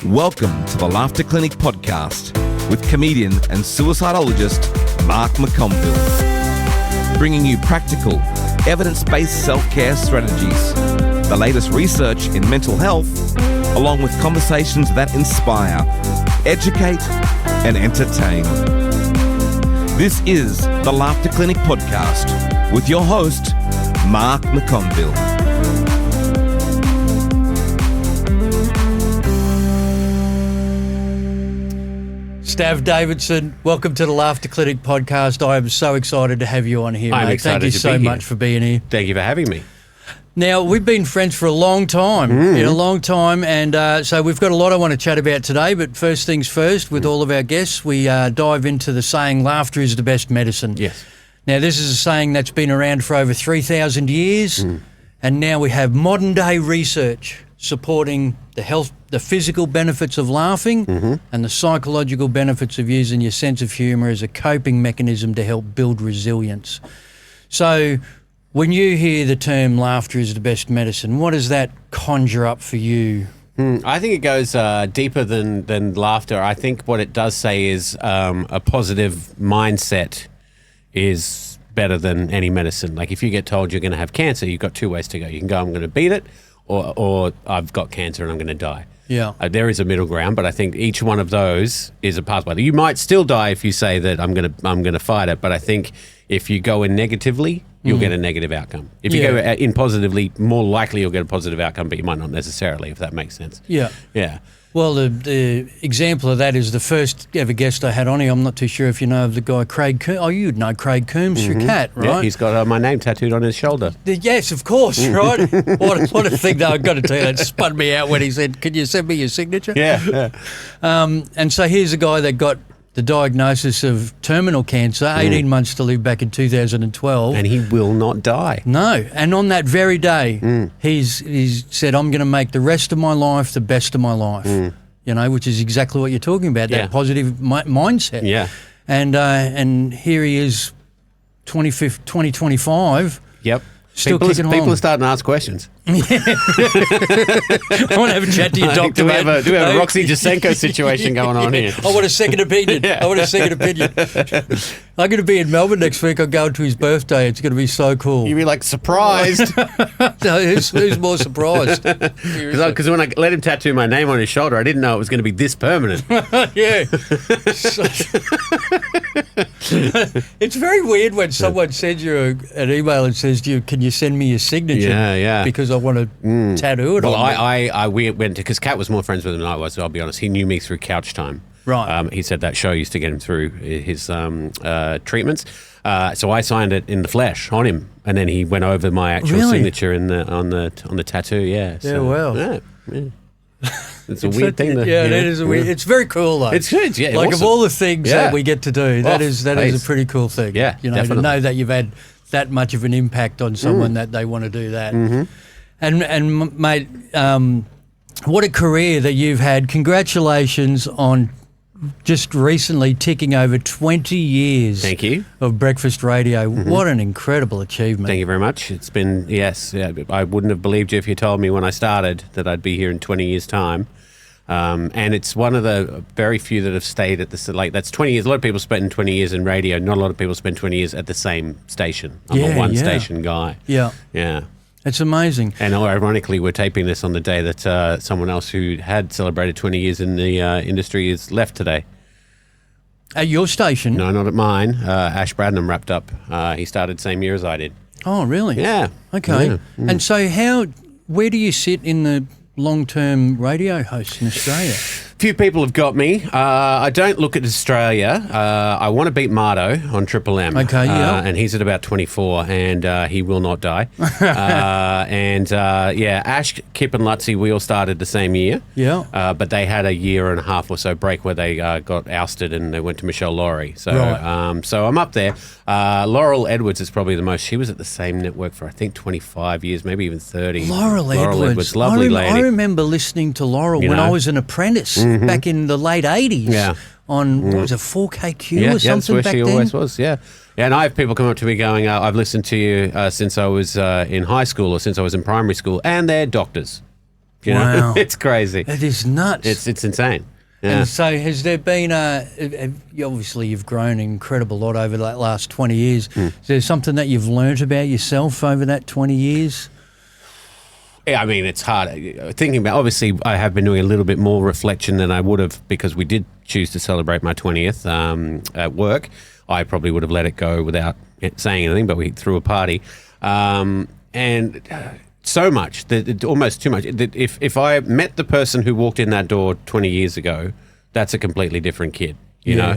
Welcome to the Laughter Clinic podcast with comedian and suicidologist Mark McConville, bringing you practical, evidence-based self-care strategies, the latest research in mental health, along with conversations that inspire, educate, and entertain. This is the Laughter Clinic podcast with your host, Mark McConville. Stav Davidson, welcome to the Laughter Clinic podcast. I am so excited to have you on here, mate. Thank you so much for being here. Thank you for having me. Now, we've been friends for a long time, and so we've got a lot I want to chat about today, but first things first, with all of our guests, we dive into the saying, laughter is the best medicine. Yes. Now, this is a saying that's been around for over 3,000 years, and now we have modern-day research supporting the physical benefits of laughing and the psychological benefits of using your sense of humour as a coping mechanism to help build resilience. So when you hear the term laughter is the best medicine, what does that conjure up for you? I think it goes deeper than laughter. I think what it does say is a positive mindset is better than any medicine. Like if you get told you're going to have cancer, you've got two ways to go. You can go, I'm going to beat it, or I've got cancer and I'm going to die. Yeah. There is a middle ground, but I think each one of those is a pathway. You might still die if you say that I'm going to fight it, but I think if you go in negatively, you'll get a negative outcome. If you go in positively, more likely you'll get a positive outcome, but you might not necessarily, if that makes sense. Yeah. Yeah. Well, the example of that is the first ever guest I had on here. I'm not too sure if you know of the guy Craig Coombs. Oh, you'd know Craig Coombs, your cat, right? Yeah, he's got my name tattooed on his shoulder. Yes, of course, right? What a thing, though. I've got to tell you, that spun me out when he said, can you send me your signature? Yeah. And so here's a guy that got the diagnosis of terminal cancer, 18 months to live back in 2012. And he will not die. No. And on that very day, he's said, I'm going to make the rest of my life the best of my life, you know, which is exactly what you're talking about, that positive mindset. Yeah. And here he is, 2025. Yep. Still kicking along. People are starting to ask questions. I want to have a chat to your doctor. Do we have a Roxy Jasenko situation going on here? I want a second opinion. Yeah. I want a second opinion. I'm going to be in Melbourne next week. I'm going to his birthday. It's going to be so cool. You'll be like, surprised. No, who's more surprised? Because when I let him tattoo my name on his shoulder, I didn't know it was going to be this permanent. Yeah. It's very weird when someone sends you an email and says to you, can you send me your signature? Yeah. Because I want to tattoo it on me. We went to, because Kat was more friends with him than I was, so I'll be honest. He knew me through Couch Time. Right. He said that show used to get him through his treatments. So I signed it in the flesh on him, and then he went over my actual signature on the tattoo. Yeah. So, well. Yeah. It's a weird thing. It is a weird. It's very cool though. It's good. Yeah. Like awesome. of all the things that we get to do, that is a pretty cool thing. Yeah. You know, definitely. to know that you've had that much of an impact on someone that they want to do that. And mate, what a career that you've had. Congratulations on just recently ticking over 20 years. Thank you. Of breakfast radio. What an incredible achievement. Thank you very much. It's been, I wouldn't have believed you if you told me when I started that I'd be here in 20 years' time. And it's one of the very few that have stayed at this, like that's 20 years. A lot of people spend 20 years in radio. Not a lot of people spend 20 years at the same station. I'm a one-station guy. Yeah. Yeah. It's amazing. And ironically, we're taping this on the day that someone else who had celebrated 20 years in the industry is left today. At your station? No, not at mine. Ash Bradnam wrapped up. He started same year as I did. Oh, really? Yeah. Okay. Yeah. And so where do you sit in the long-term radio hosts in Australia? Few people have got me. I don't look at Australia. I want to beat Mardo on Triple M. Okay, yeah. And he's at about 24, and he will not die. Ash, Kip and Lutzi, we all started the same year. Yeah. But they had a year and a half or so break where they got ousted and they went to Michelle Laurie. So, right. So I'm up there. Laurel Edwards is probably the most. She was at the same network for, I think, 25 years, maybe even 30. Laurel Edwards. Lovely lady. I remember listening to Laurel when I was an apprentice back in the late 80s. Yeah. On, what was it, 4KQ or something that's where back she then? always was, yeah. And I have people come up to me going, I've listened to you since I was in high school or since I was in primary school, and they're doctors. You know? Wow. It's crazy. It is nuts. It's insane. Yeah. And so has there been obviously you've grown an incredible lot over that last 20 years. Is there something that you've learnt about yourself over that 20 years? Yeah, I mean, it's hard. Thinking about, obviously, I have been doing a little bit more reflection than I would have because we did choose to celebrate my 20th at work. I probably would have let it go without saying anything, but we threw a party. And so much, almost too much. That if I met the person who walked in that door 20 years ago, that's a completely different kid, you know?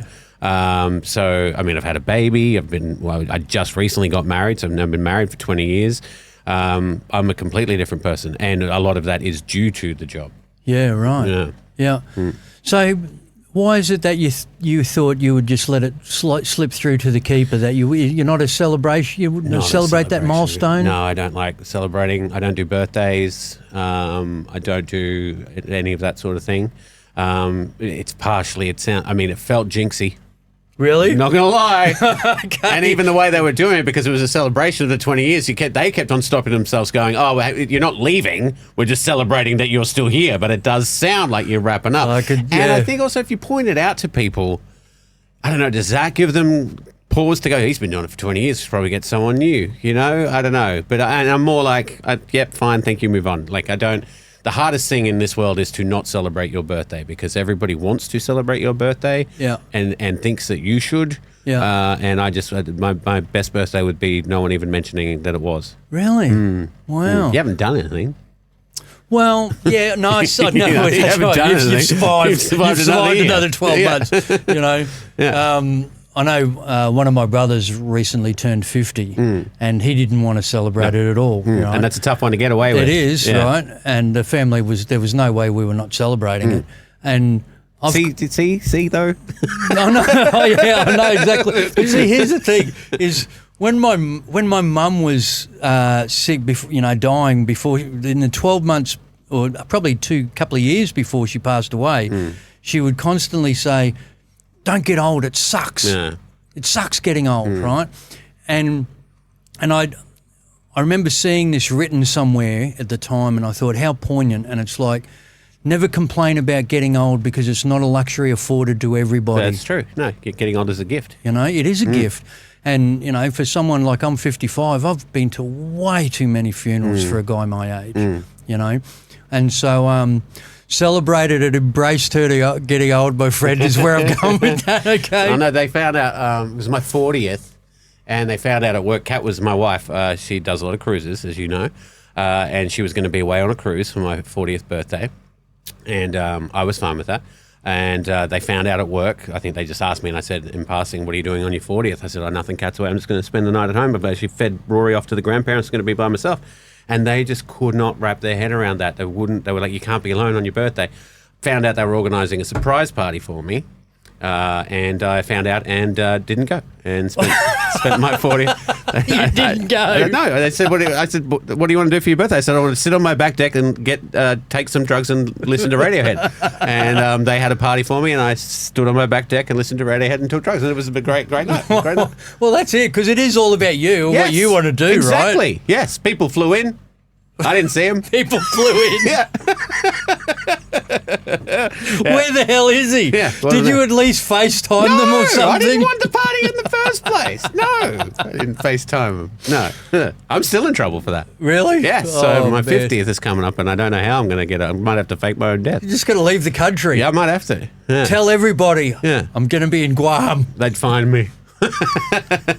So, I mean, I've had a baby. I just recently got married, so I've now been married for 20 years. I'm a completely different person, and a lot of that is due to the job. Yeah, right. Yeah. So why is it that you thought you would just let it slip through to the keeper, that you're not a celebration, you wouldn't celebrate that milestone? No, I don't like celebrating. I don't do birthdays. I don't do any of that sort of thing. It felt jinxy. Really? Not going to lie. Okay. And even the way they were doing it, because it was a celebration of the 20 years, they kept on stopping themselves going, oh, you're not leaving. We're just celebrating that you're still here. But it does sound like you're wrapping up. And I think also if you point it out to people, I don't know, does that give them pause to go, he's been doing it for 20 years, probably get someone new, you know? I don't know. But I'm more like, yep, fine, thank you, move on. Like, the hardest thing in this world is to not celebrate your birthday, because everybody wants to celebrate your birthday and thinks that you should. Yeah. And my best birthday would be no one even mentioning that it was. Really? Wow. You haven't done anything. Well, yeah, no, I know. You haven't done anything. You've survived another 12 months, you know. Yeah. I know one of my brothers recently turned 50 and he didn't want to celebrate it at all. Right? And that's a tough one to get away with. It is, right? And the family there was no way we were not celebrating it. And see though? I know, I know exactly. But see, here's the thing, is when my mum was sick, dying in the 12 months, or probably couple of years before she passed away, she would constantly say, don't get old, it sucks. Yeah. It sucks getting old, right? And I remember seeing this written somewhere at the time, and I thought, how poignant. And it's like, never complain about getting old, because it's not a luxury afforded to everybody. That's true. No, getting old is a gift. You know, it is a gift. And, you know, for someone like, I'm 55, I've been to way too many funerals for a guy my age, you know. And so celebrated and embraced her to getting old, my friend, is where I'm going with that, okay? I know they found out, it was my 40th, and they found out at work, Kat was my wife, she does a lot of cruises, as you know, and she was going to be away on a cruise for my 40th birthday, and I was fine with that. And they found out at work, I think they just asked me, and I said, in passing, what are you doing on your 40th? I said, nothing, Kat's away, I'm just going to spend the night at home. But she fed Rory off to the grandparents, going to be by myself. And they just could not wrap their head around that. They were like, you can't be alone on your birthday. Found out they were organising a surprise party for me. And I found out and didn't go, and spent my 40th. You didn't go? No, they said, I said, what do you want to do for your birthday? I said, I want to sit on my back deck and take some drugs and listen to Radiohead. And they had a party for me, and I stood on my back deck and listened to Radiohead and took drugs, and it was a great night. Great night. Well, that's it, because it is all about you and what you want to do, exactly. Right? Yes, people flew in. I didn't see him. People flew in. Yeah. Where the hell is he? Yeah. Did you at least FaceTime them or something? I didn't want the party in the first place. No, I didn't FaceTime him. No. I'm still in trouble for that. Really? Yes. So my 50th is coming up, and I don't know how I'm going to get it. I might have to fake my own death. You're just going to leave the country. Yeah, I might have to. Yeah. Tell everybody. Yeah. I'm going to be in Guam. They'd find me.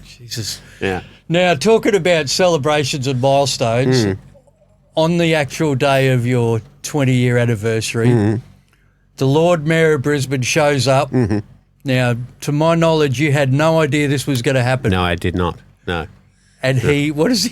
Jesus. Yeah. Now, talking about celebrations and milestones, on the actual day of your 20-year anniversary, the Lord Mayor of Brisbane shows up. Now, to my knowledge, you had no idea this was going to happen. No, I did not. No. And what does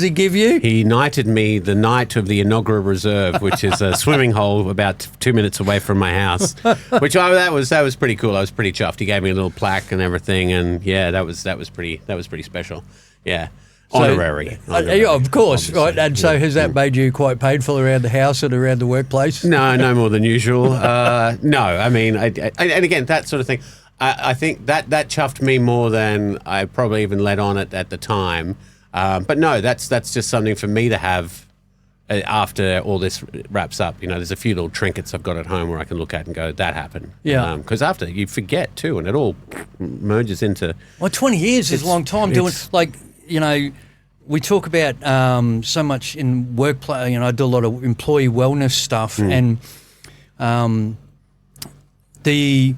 he give you? He knighted me the Knight of the Inaugural Reserve, which is a swimming hole about 2 minutes away from my house. Which that was pretty cool. I was pretty chuffed. He gave me a little plaque and everything, and yeah, that was pretty special. Yeah. Honorary. Of course, right? And so has that made you quite painful around the house and around the workplace? No more than usual. No, I mean, and again, that sort of thing, I think that chuffed me more than I probably even let on at the time. But no, that's just something for me to have after all this wraps up. You know, there's a few little trinkets I've got at home where I can look at and go, that happened. Yeah. Because after you forget too, and it all merges into. Well, 20 years is a long time doing, like, you know, we talk about so much in workplace. You know, I do a lot of employee wellness stuff, and the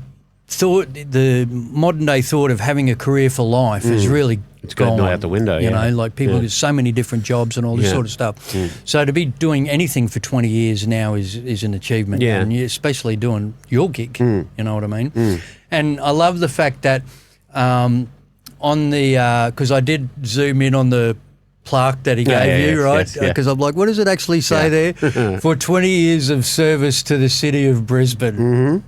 modern day thought of having a career for life is really gone out the window. You know, like people get so many different jobs and all this sort of stuff. So to be doing anything for 20 years now is an achievement. Yeah. And especially doing your gig. You know what I mean? And I love the fact that on the because I did zoom in on the plaque that he gave you, right? Because I'm like, what does it actually say there? For 20 years of service to the city of Brisbane.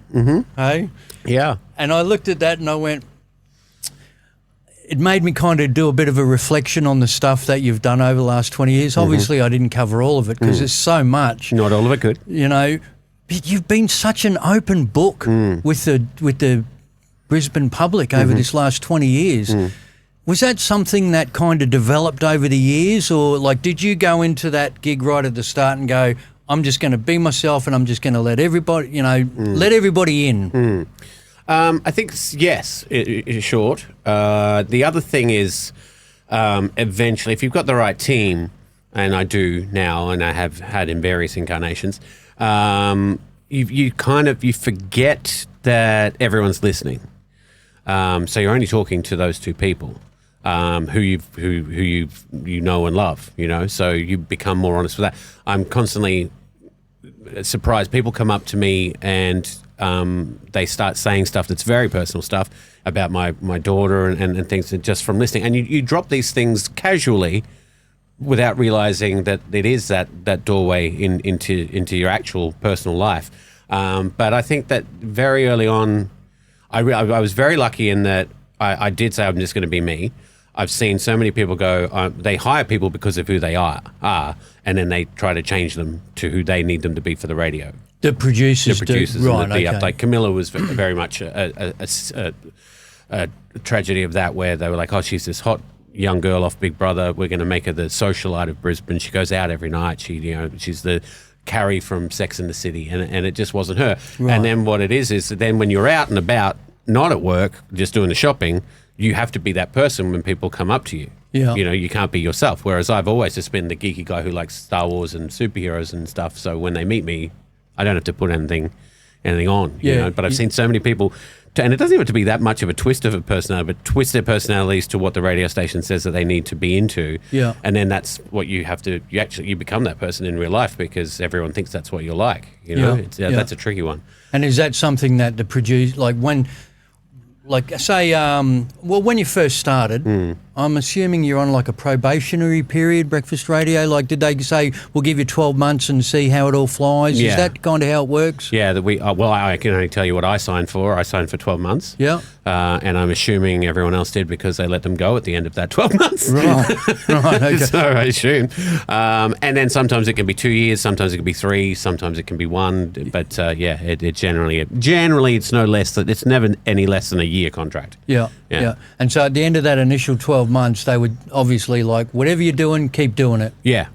Hey? Yeah. And I looked at that and I went, it made me kind of do a bit of a reflection on the stuff that you've done over the last 20 years. Obviously, I didn't cover all of it because there's so much. Not all of it good. You know, but you've been such an open book with the Brisbane public over this last 20 years. Was that something that kind of developed over the years, or like did you go into that gig right at the start and go, I'm just going to be myself and I'm just going to let everybody, you know, let everybody in? I think yes, in short. The other thing is eventually, if you've got the right team, and I do now, and I have had in various incarnations, you forget that everyone's listening. So you're only talking to those two people who you know and love, you know. So you become more honest with that. I'm constantly surprised. People come up to me and they start saying stuff that's very personal stuff about my daughter and things just from listening. And you drop these things casually without realizing that it is that doorway into your actual personal life. But I think that very early on, I was very lucky in that I did say I'm just going to be me. I've seen so many people go, they hire people because of who they are, and then they try to change them to who they need them to be for the radio. The producers right, okay. Like Camilla was very much a tragedy of that, where they were like, oh, she's this hot young girl off Big Brother. We're going to make her the socialite of Brisbane. She goes out every night. She's the Carrie from Sex and the City, and it just wasn't her. Right. And then what it is then when you're out and about, not at work, just doing the shopping, you have to be that person when people come up to you. Yeah. You know, you can't be yourself. Whereas I've always just been the geeky guy who likes Star Wars and superheroes and stuff. So when they meet me, I don't have to put anything on. Yeah. You know? But I've seen so many people, and it doesn't even have to be that much of a twist of a personality, but twist their personalities to what the radio station says that they need to be into. Yeah. And then that's what you have to, you become that person in real life because everyone thinks that's what you're like. You know, that's a tricky one. And is that something that the produce, like when, like say, when you first started, I'm assuming you're on like a probationary period, breakfast radio. Like, did they say we'll give you 12 months and see how it all flies? Yeah. Is that kind of how it works? Yeah, I can only tell you what I signed for. I signed for 12 months. Yeah. And I'm assuming everyone else did because they let them go at the end of that 12 months. Right. Okay. So I assume. And then sometimes it can be 2 years, sometimes it can be 3, sometimes it can be 1. But it generally it's no less than, it's never any less than a year contract. Yeah. And so at the end of that initial 12 months, they would obviously like, whatever you're doing, keep doing it. Yeah.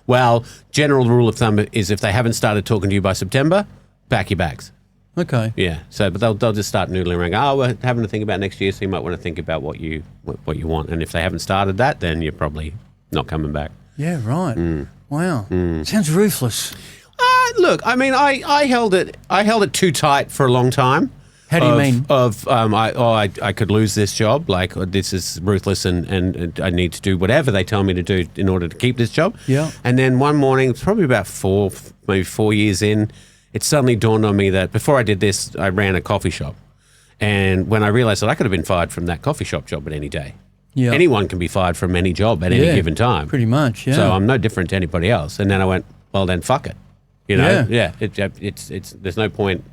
Well, general rule of thumb is if they haven't started talking to you by September, pack your bags. Okay. Yeah. So, but they'll just start noodling around. Oh, we're having to think about next year, so you might want to think about what you want. And if they haven't started that, then you're probably not coming back. Yeah. Right. Wow. Sounds ruthless. Look, I mean, I held it too tight for a long time. How do you mean? I could lose this job. Like, this is ruthless, and I need to do whatever they tell me to do in order to keep this job. Yeah. And then one morning, probably about 4 years in, it suddenly dawned on me that before I did this, I ran a coffee shop. And when I realized that I could have been fired from that coffee shop job at any day. Yeah. Anyone can be fired from any job at any given time. Pretty much, yeah. So I'm no different to anybody else. And then I went, well, then fuck it. You know? Yeah. It's there's no point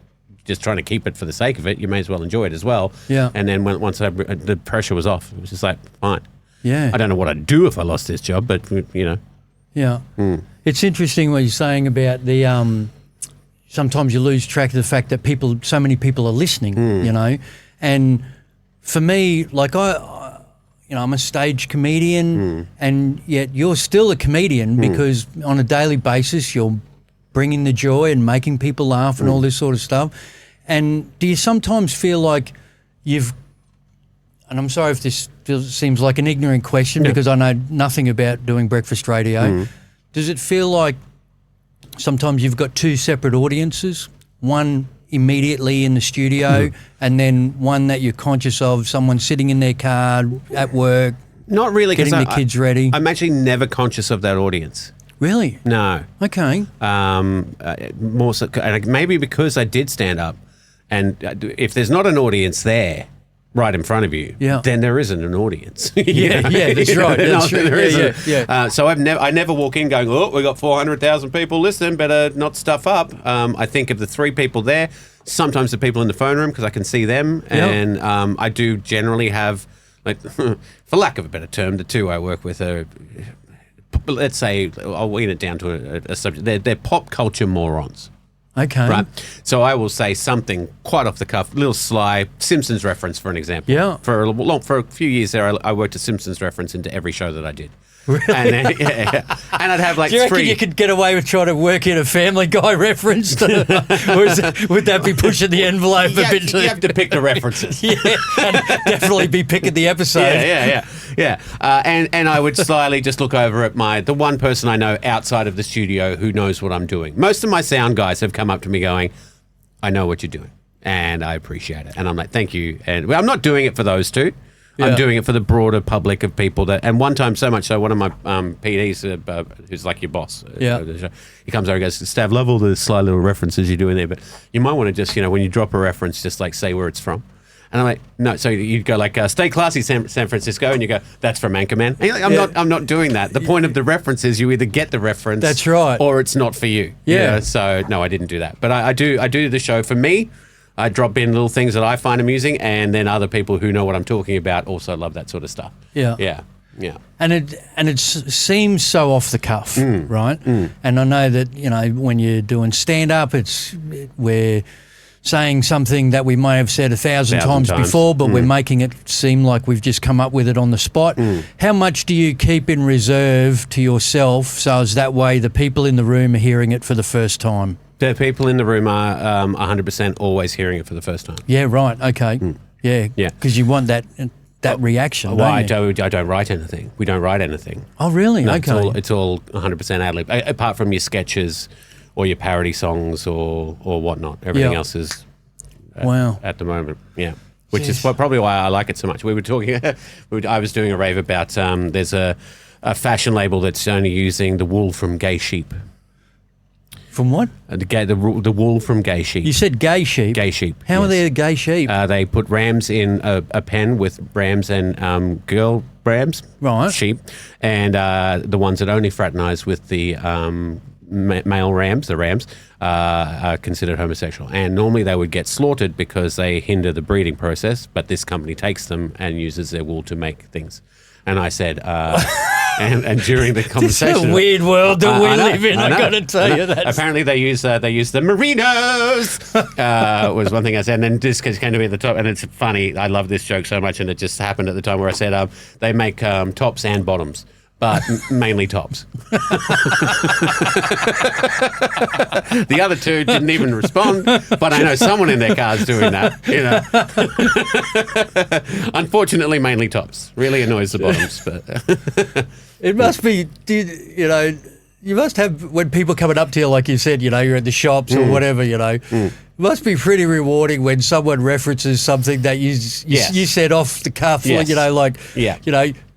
just trying to keep it for the sake of it. You may as well enjoy it as well. Yeah. And then once the pressure was off, it was just like, fine. Yeah. I don't know what I'd do if I lost this job, but, you know. Yeah. It's interesting what you're saying about the sometimes you lose track of the fact that so many people are listening, you know. And for me, like I'm a stage comedian, and yet you're still a comedian because on a daily basis you're bringing the joy and making people laugh and all this sort of stuff. And do you sometimes feel like you've, and I'm sorry if this seems like an ignorant question because I know nothing about doing breakfast radio, does it feel like sometimes you've got two separate audiences, one immediately in the studio and then one that you're conscious of, someone sitting in their car at work, Not really, getting the kids ready? I'm actually never conscious of that audience. Really? No. Okay. More so, and maybe because I did stand up, and if there's not an audience there right in front of you, then there isn't an audience. Yeah, that's right. That's true. There isn't. Yeah. So I never walk in going, oh, we got 400,000 people listening, better not stuff up. I think of the three people there, sometimes the people in the phone room because I can see them, and I do generally have, like, for lack of a better term, the two I work with are, let's say, I'll wean it down to a subject. They're pop culture morons. Okay. Right. So I will say something quite off the cuff, a little sly Simpsons reference, for an example. Yeah. For a few years there, I worked a Simpsons reference into every show that I did. Really? And, and I'd have like Do you reckon three. you could get away with trying to work in a Family Guy reference? Or would that be pushing the envelope a bit? You have to pick the references. And definitely be picking the episode. Yeah. And I would slyly just look over at the one person I know outside of the studio who knows what I'm doing. Most of my sound guys have come up to me going, I know what you're doing, and I appreciate it. And I'm like, thank you. And I'm not doing it for those two. I'm doing it for the broader public of people that. And one time, so much so, one of my PDs, who's like your boss, he comes over and goes, Stav, love all the sly little references you do in there, but you might want to just, when you drop a reference, just like say where it's from. And I'm like, no. So you go like, stay classy, San Francisco, and you go, that's from Anchorman. And you're like, I'm not doing that. The point of the reference is you either get the reference, that's right, or it's not for you. Yeah. So no, I didn't do that. But I do the show for me. I drop in little things that I find amusing, and then other people who know what I'm talking about also love that sort of stuff. Yeah. And it seems so off the cuff, right? And I know that when you're doing stand up, we're saying something that we may have said 1,000 times before, but we're making it seem like we've just come up with it on the spot. How much do you keep in reserve to yourself so as that way the people in the room are hearing it for the first time? The people in the room are 100% always hearing it for the first time. Yeah, right. Okay. Yeah. Because you want that reaction. Well, I don't don't write anything. We don't write anything. Oh, really? No, okay. It's all 100% ad lib. Apart from your sketches or your parody songs or whatnot, everything else is at the moment. Yeah. Which is probably why I like it so much. We were talking. I was doing a rave about. There's a fashion label that's only using the wool from gay sheep. From what? The wool from gay sheep. You said gay sheep? Gay sheep. How are they a gay sheep? They put rams in a pen with rams and girl rams, sheep, and the ones that only fraternise with the male rams, the rams, are considered homosexual. And normally they would get slaughtered because they hinder the breeding process, but this company takes them and uses their wool to make things. And I said, and during the conversation, it's a weird world that we live in. I got to tell you that. Apparently, they use the merinos. Was one thing I said, and then this came to me at the top, and it's funny. I love this joke so much, and it just happened at the time where I said they make tops and bottoms. But mainly tops. The other two didn't even respond, but I know someone in their car is doing that. Unfortunately, mainly tops. Really annoys the bottoms. But it must be, you must have, when people coming up to you, like you said, you're at the shops or whatever, it must be pretty rewarding when someone references something that you said off the cuff,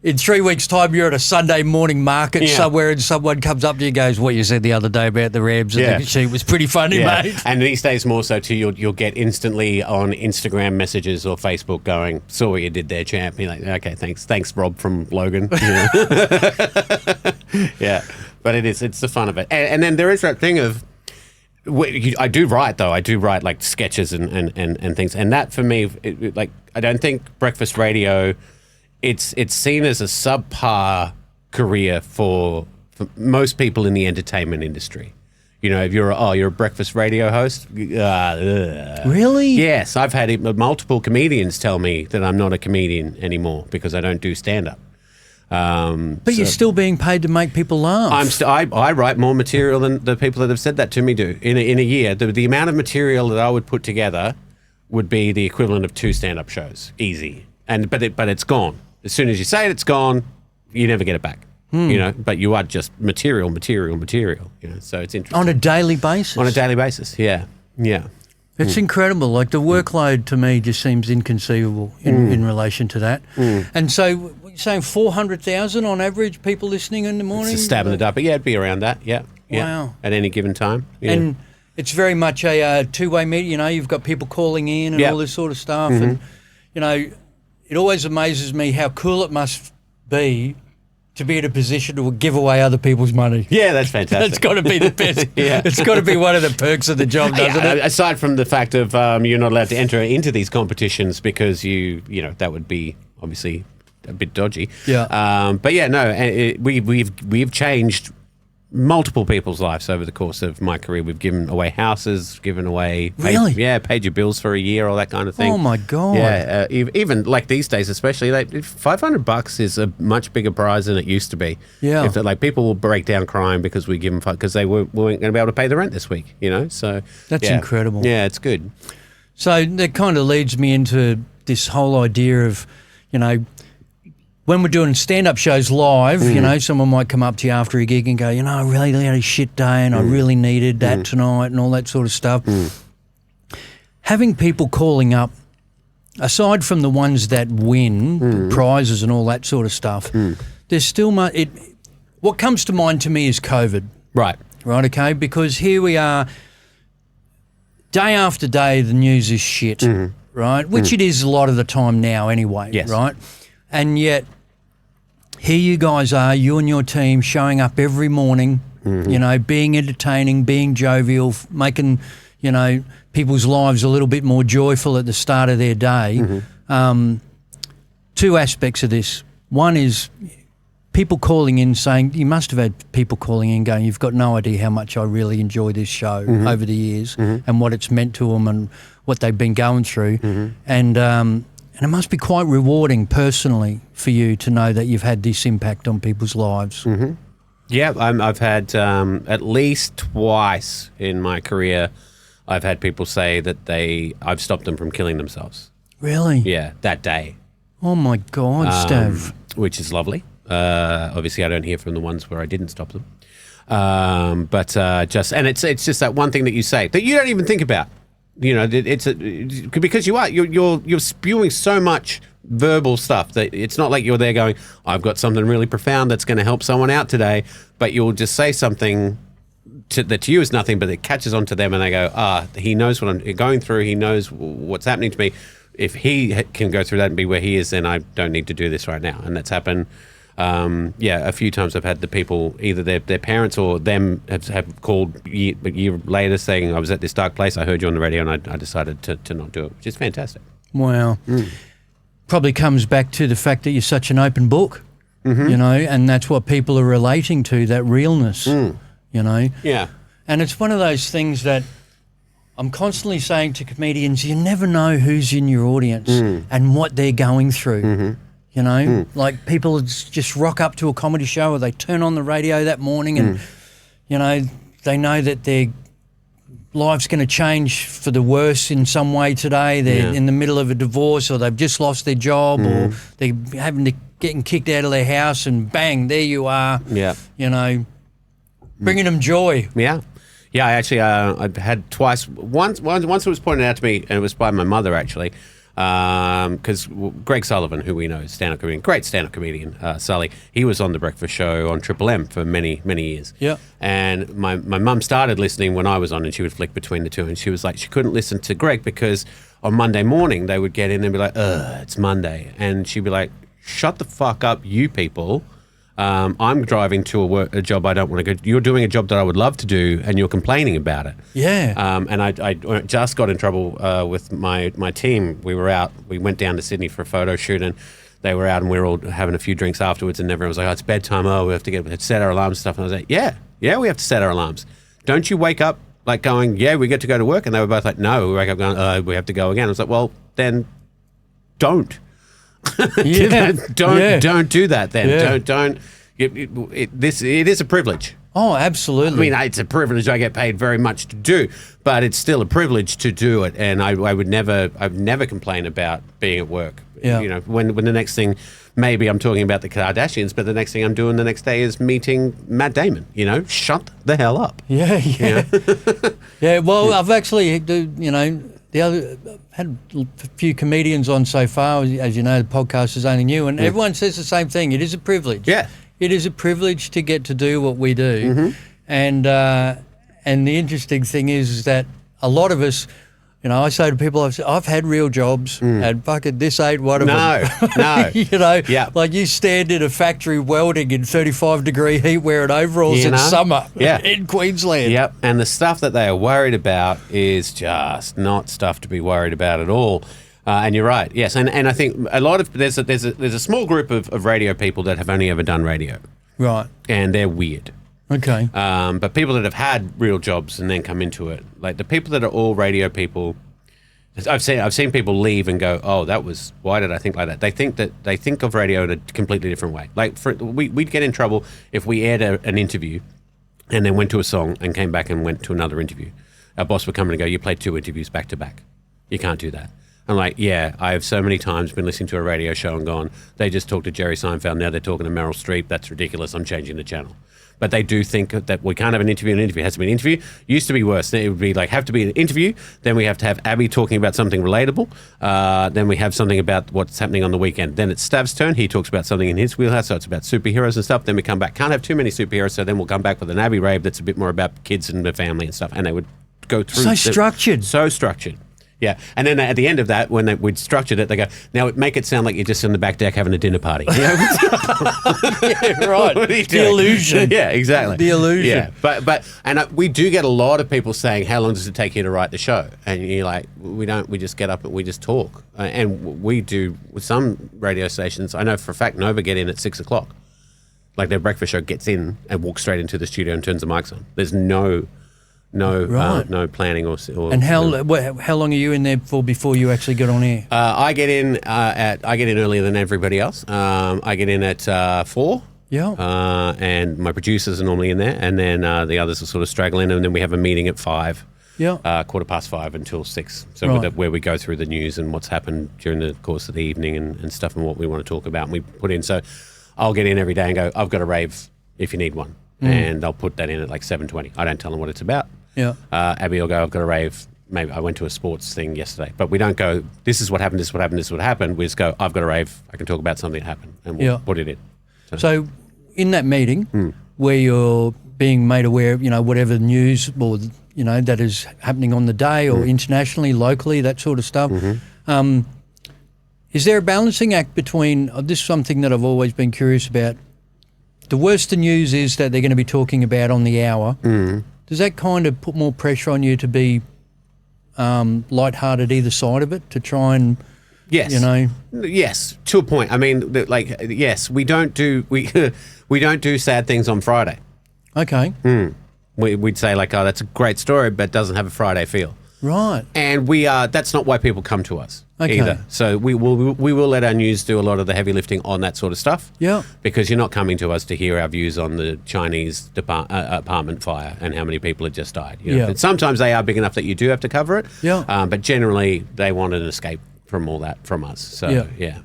in 3 weeks' time, you're at a Sunday morning market somewhere, and someone comes up to you and goes, "What you said the other day about the Rams and the sheep was pretty funny, mate." And these days, more so too, you'll get instantly on Instagram messages or Facebook going, "Saw what you did there, champ." You're like, "Okay, thanks, Rob from Logan." Yeah, but it's the fun of it, and then there is that thing of. I do write though. I do write like sketches and things, and that for me, I don't think breakfast radio. It's seen as a subpar career for most people in the entertainment industry. if you're a breakfast radio host. Really? Yes, I've had multiple comedians tell me that I'm not a comedian anymore because I don't do stand-up. But you're still being paid to make people laugh. I write more material than the people that have said that to me do in a year. The amount of material that I would put together would be the equivalent of 2 stand-up shows, easy. But it's gone. As soon as you say it's gone, you never get it back. But you are just material. So it's interesting. On a daily basis? On a daily basis, yeah. It's incredible. Like the workload to me just seems inconceivable in relation to that. And so you're saying 400,000 on average people listening in the morning? It's a stab in the dark, but yeah, it'd be around that, yeah. Wow. At any given time. Yeah. And it's very much a two-way meeting. You've got people calling in and all this sort of stuff. And, it always amazes me how cool it must be to be in a position to give away other people's money. Yeah, that's fantastic. That's got to be the best. It's got to be one of the perks of the job, doesn't it? Aside from the fact of you're not allowed to enter into these competitions because that would be obviously a bit dodgy. Yeah. But yeah, no, we've changed multiple people's lives over the course of my career. We've given away houses, given away... paid your bills for a year, all that kind of thing. Oh, my God. Yeah, even like these days especially, like $500 is a much bigger prize than it used to be. Yeah. People will break down crying because we give them... because they weren't going to be able to pay the rent this week, so... That's incredible. Yeah, it's good. So that kind of leads me into this whole idea of, when we're doing stand-up shows live, someone might come up to you after a gig and go, I really had a shit day and I really needed that tonight and all that sort of stuff. Having people calling up, aside from the ones that win prizes and all that sort of stuff, there's still much... What comes to mind to me is COVID. Right. Right, okay? Because here we are, day after day the news is shit, right? Which it is a lot of the time now anyway, yes. Right? And yet, here you guys are, you and your team, showing up every morning, being entertaining, being jovial, making, people's lives a little bit more joyful at the start of their day. 2 aspects of this. One is people calling in saying, you must have had people calling in going, you've got no idea how much I really enjoy this show over the years and what it's meant to them and what they've been going through. And it must be quite rewarding personally for you to know that you've had this impact on people's lives. Yeah, I've had at least twice in my career, I've had people say that I've stopped them from killing themselves. Really? Yeah, that day. Oh my God, Stav. Which is lovely. Obviously, I don't hear from the ones where I didn't stop them. It's just that one thing that you say that you don't even think about. Because you're spewing so much verbal stuff that it's not like you're there going, I've got something really profound that's going to help someone out today, but you'll just say something that to you is nothing, but it catches on to them and they go, he knows what I'm going through, he knows what's happening to me. If he can go through that and be where he is, then I don't need to do this right now. And that's happened. A few times I've had the people, either their parents or them have called a year later saying, I was at this dark place, I heard you on the radio and I decided to not do it, which is fantastic. Wow. Probably comes back to the fact that you're such an open book, and that's what people are relating to, that realness, Yeah. And it's one of those things that I'm constantly saying to comedians, you never know who's in your audience and what they're going through. Like people just rock up to a comedy show or they turn on the radio that morning and, they know that their life's going to change for the worse in some way today. They're in the middle of a divorce or they've just lost their job or they're getting kicked out of their house and bang, there you are, bringing them joy. Yeah. Yeah, I actually I've had twice. Once it was pointed out to me, and it was by my mother actually, because Greg Sullivan, who we know is stand-up comedian, great stand-up comedian, Sully, he was on The Breakfast Show on Triple M for many, many years. Yeah. And my mum started listening when I was on, and she would flick between the two, and she was like, she couldn't listen to Greg because on Monday morning they would get in and be like, it's Monday. And she'd be like, shut the fuck up, you people. I'm driving to a job I don't want to go. You're doing a job that I would love to do, and you're complaining about it. Yeah. And I just got in trouble with my team. We were out. We went down to Sydney for a photo shoot, and they were out, and we were all having a few drinks afterwards. And everyone was like, "Oh, it's bedtime. Oh, we have to set our alarms and stuff." And I was like, "Yeah, we have to set our alarms. don't you wake up like going, yeah, we get to go to work? And they were both like, no. We wake up going, oh, we have to go again. I was like, well, then don't. Don't do that then. Yeah. Don't. It is a privilege. Oh, absolutely. I mean, it's a privilege I get paid very much to do, but it's still a privilege to do it. And I would never complain about being at work. Yeah. You know, when the next thing, maybe I'm talking about the Kardashians, but the next thing I'm doing the next day is meeting Matt Damon. You know, shut the hell up. Yeah. Yeah. Well, I've actually, had a few comedians on so far. As you know, the podcast is only new, and everyone says the same thing. It is a privilege. Yeah. It is a privilege to get to do what we do. And the interesting thing is that a lot of us, I say to people, I've had real jobs, and fucking this ain't one of them. No. Like you stand in a factory welding in 35-degree heat wearing overalls in summer in Queensland. Yep, and the stuff that they are worried about is just not stuff to be worried about at all. And you're right, yes. And I think a lot of there's a small group of radio people that have only ever done radio. Right. And they're weird. Okay. But people that have had real jobs and then come into it, like the people that are all radio people, I've seen people leave and go, oh, why did I think like that? They think of radio in a completely different way. Like we'd get in trouble if we aired an interview and then went to a song and came back and went to another interview. Our boss would come in and go, you played 2 interviews back to back. You can't do that. I'm like, yeah, I have so many times been listening to a radio show and gone, they just talked to Jerry Seinfeld, now they're talking to Meryl Streep. That's ridiculous. I'm changing the channel. But they do think that we can't have an interview. An interview has to be an interview. Used to be worse. It would be like have to be an interview. Then we have to have Abby talking about something relatable. Then we have something about what's happening on the weekend. Then it's Stav's turn. He talks about something in his wheelhouse. So it's about superheroes and stuff. Then we come back. Can't have too many superheroes. So then we'll come back with an Abby rave that's a bit more about kids and their family and stuff. And they would go through. So structured. So structured. Yeah, and then at the end of that, when we'd structured it, they go, now make it sound like you're just in the back deck having a dinner party. Yeah, right. The illusion. Yeah, exactly. The illusion. Yeah, but we do get a lot of people saying, how long does it take you to write the show? And you're like, we just get up and we just talk. And we do, with some radio stations, I know for a fact Nova get in at 6 o'clock. Like their breakfast show gets in and walks straight into the studio and turns the mics on. There's no planning or. And how long are you in there for before you actually get on air? I get in earlier than everybody else. I get in at 4. Yeah. And my producers are normally in there, and then the others are sort of straggling, and then we have a meeting at 5. Yeah. 5:15 until 6. So where we go through the news and what's happened during the course of the evening and stuff and what we want to talk about. And we put in. So I'll get in every day and go, I've got a rave if you need one, and I'll put that in at like 7:20. I don't tell them what it's about. Yeah. Abby will go, I've got a rave. Maybe I went to a sports thing yesterday, but we don't go, this is what happened, this is what happened, this is what happened. We just go, I've got a rave. I can talk about something that happened, and we'll put it in. So in that meeting where you're being made aware of, whatever news or, that is happening on the day or internationally, locally, that sort of stuff, is there a balancing act between, this is something that I've always been curious about, the worst the news is that they're going to be talking about on the hour. Does that kind of put more pressure on you to be lighthearted either side of it, to try and, Yes, to a point. I mean, yes, we don't do sad things on Friday. Okay. We'd say like, oh, that's a great story, but doesn't have a Friday feel. Right. And that's not why people come to us either. So we will let our news do a lot of the heavy lifting on that sort of stuff. Yeah. Because you're not coming to us to hear our views on the Chinese apartment fire and how many people had just died. And sometimes they are big enough that you do have to cover it. Yeah. But generally they want an escape from all that from us. So yeah.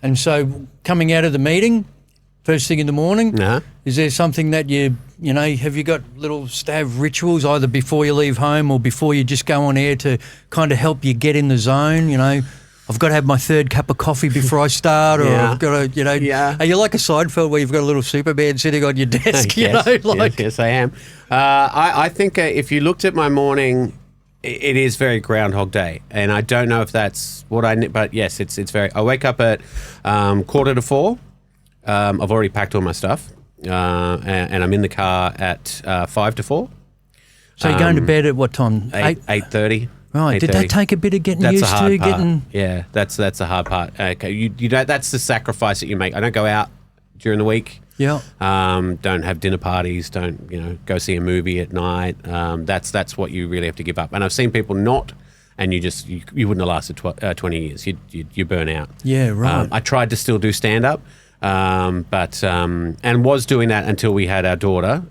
And so coming out of the meeting, first thing in the morning, is there something that have you got little Stav rituals either before you leave home or before you just go on air to kind of help you get in the zone? I've got to have my 3rd cup of coffee before I start, or I've got to, Are you like a Seinfeld where you've got a little Superman sitting on your desk? Yes, I am. I think if you looked at my morning, it is very Groundhog Day, and I don't know if that's what I need, but yes, it's very. I wake up at 3:45. I've already packed all my stuff, and I'm in the car at 5 to 4. So you're going to bed at what time? 8:30. Right. Did that take a bit of getting that's used the hard to? Part. Yeah, that's the hard part. Okay, you know, that's the sacrifice that you make. I don't go out during the week. Yeah. Don't have dinner parties. Don't go see a movie at night. That's what you really have to give up. And I've seen people not, and you wouldn't have lasted 20 years. You burn out. Yeah, right. I tried to still do stand up, but was doing that until we had our daughter.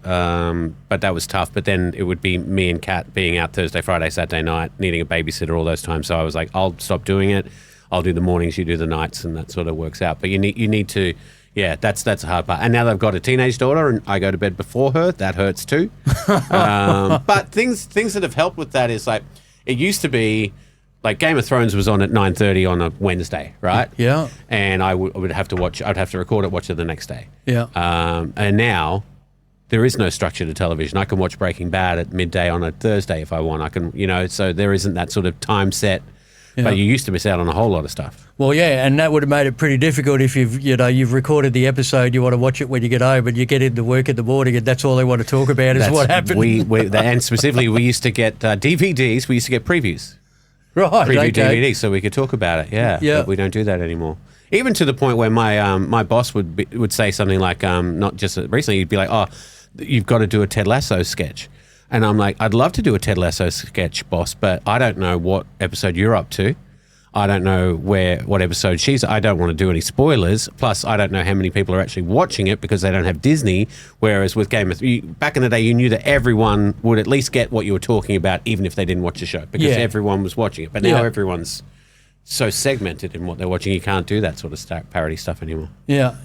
But that was tough. But then it would be me and Kat being out Thursday, Friday, Saturday night, needing a babysitter all those times. So I was like, I'll stop doing it. I'll do the mornings, you do the nights, and that sort of works out. But you need to. Yeah, that's a hard part. And now they've got a teenage daughter, and I go to bed before her. That hurts too. But things that have helped with that is like, it used to be like Game of Thrones was on at 9:30 on a Wednesday, right? Yeah. And I would have to watch. I'd have to record it, watch it the next day. Yeah. And now there is no structure to television. I can watch Breaking Bad at midday on a Thursday if I want. I can, so there isn't that sort of time set. Yeah. But you used to miss out on a whole lot of stuff. Well, yeah, and that would have made it pretty difficult if you've recorded the episode, you want to watch it when you get home, but you get into work in the morning, and that's all they want to talk about is what happened. And specifically, we used to get DVDs. We used to get previews. Right. Preview DVDs, so we could talk about it. Yeah. But we don't do that anymore. Even to the point where my boss would say something like, not just recently, he'd be like, "Oh, you've got to do a Ted Lasso sketch." And I'm like, I'd love to do a Ted Lasso sketch, boss, but I don't know what episode you're up to. I don't know what episode I don't want to do any spoilers. Plus, I don't know how many people are actually watching it because they don't have Disney. Whereas with back in the day, you knew that everyone would at least get what you were talking about, even if they didn't watch the show, because everyone was watching it. But now everyone's so segmented in what they're watching, you can't do that sort of parody stuff anymore. Yeah.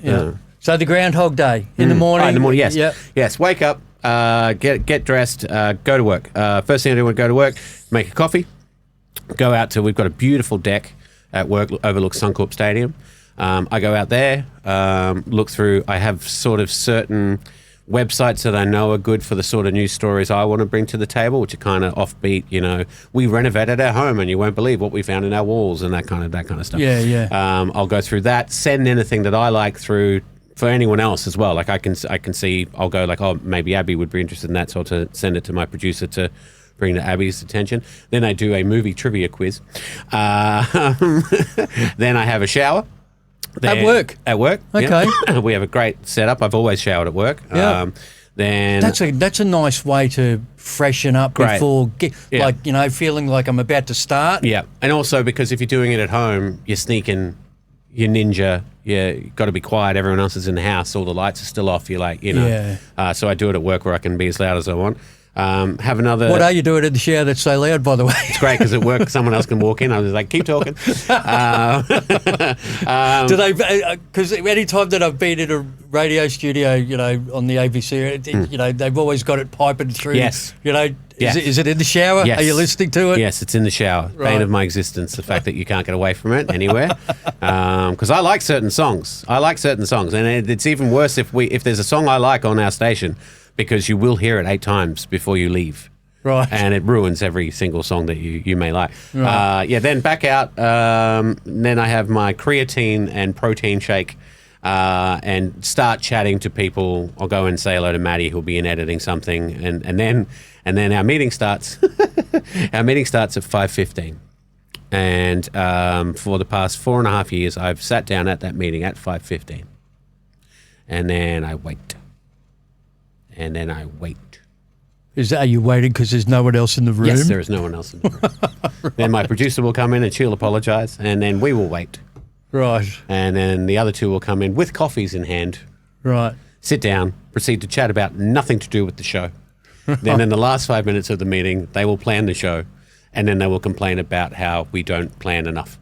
So the Groundhog Day in the morning. In the morning, yes. Yep. Yes, wake up. Get dressed, go to work. First thing I do when I go to work, make a coffee, go out to, we've got a beautiful deck at work, overlooks Suncorp Stadium. I go out there, look through, I have sort of certain websites that I know are good for the sort of news stories I want to bring to the table, which are kind of offbeat, we renovated our home and you won't believe what we found in our walls and that kind of stuff. Yeah. I'll go through that, send anything that I like through for anyone else as well. Like I can see, I'll go like, oh, maybe Abby would be interested in that, so to send it to my producer to bring to Abby's attention. Then I do a movie trivia quiz. Then I have a shower. At work? At work. Okay. Yeah. We have a great setup. I've always showered at work. Yeah. Then that's a nice way to freshen up before feeling like I'm about to start. Yeah. And also because if you're doing it at home, you're sneaking, you're ninja, you got to be quiet, everyone else is in the house, all the lights are still off, you're like, so I do it at work where I can be as loud as I want. Have another... What are you doing in the shower that's so loud, by the way? It's great because at work someone else can walk in. I was like, keep talking. Do they... Because any time that I've been in a radio studio, on the ABC, they've always got it piping through. Yes. Is it in the shower? Yes. Are you listening to it? Yes, it's in the shower. Right. Bane of my existence, the fact that you can't get away from it anywhere. Because I like certain songs. And it's even worse if there's a song I like on our station, because you will hear it 8 times before you leave. Right. And it ruins every single song that you may like. Right. Then back out. Then I have my creatine and protein shake. And start chatting to people. I'll go and say hello to Maddie, who'll be in editing something, and then our meeting starts. Our meeting starts at 5:15, and for the past 4.5 years, I've sat down at that meeting at 5:15, and then I wait, and then I wait. Are you waiting because there's no one else in the room? Yes, there is no one else in the room. Right. Then my producer will come in and she'll apologise, and then we will wait. Right. And then the other two will come in with coffees in hand. Right. Sit down, proceed to chat about nothing to do with the show. Then in the last 5 minutes of the meeting, they will plan the show, and then they will complain about how we don't plan enough.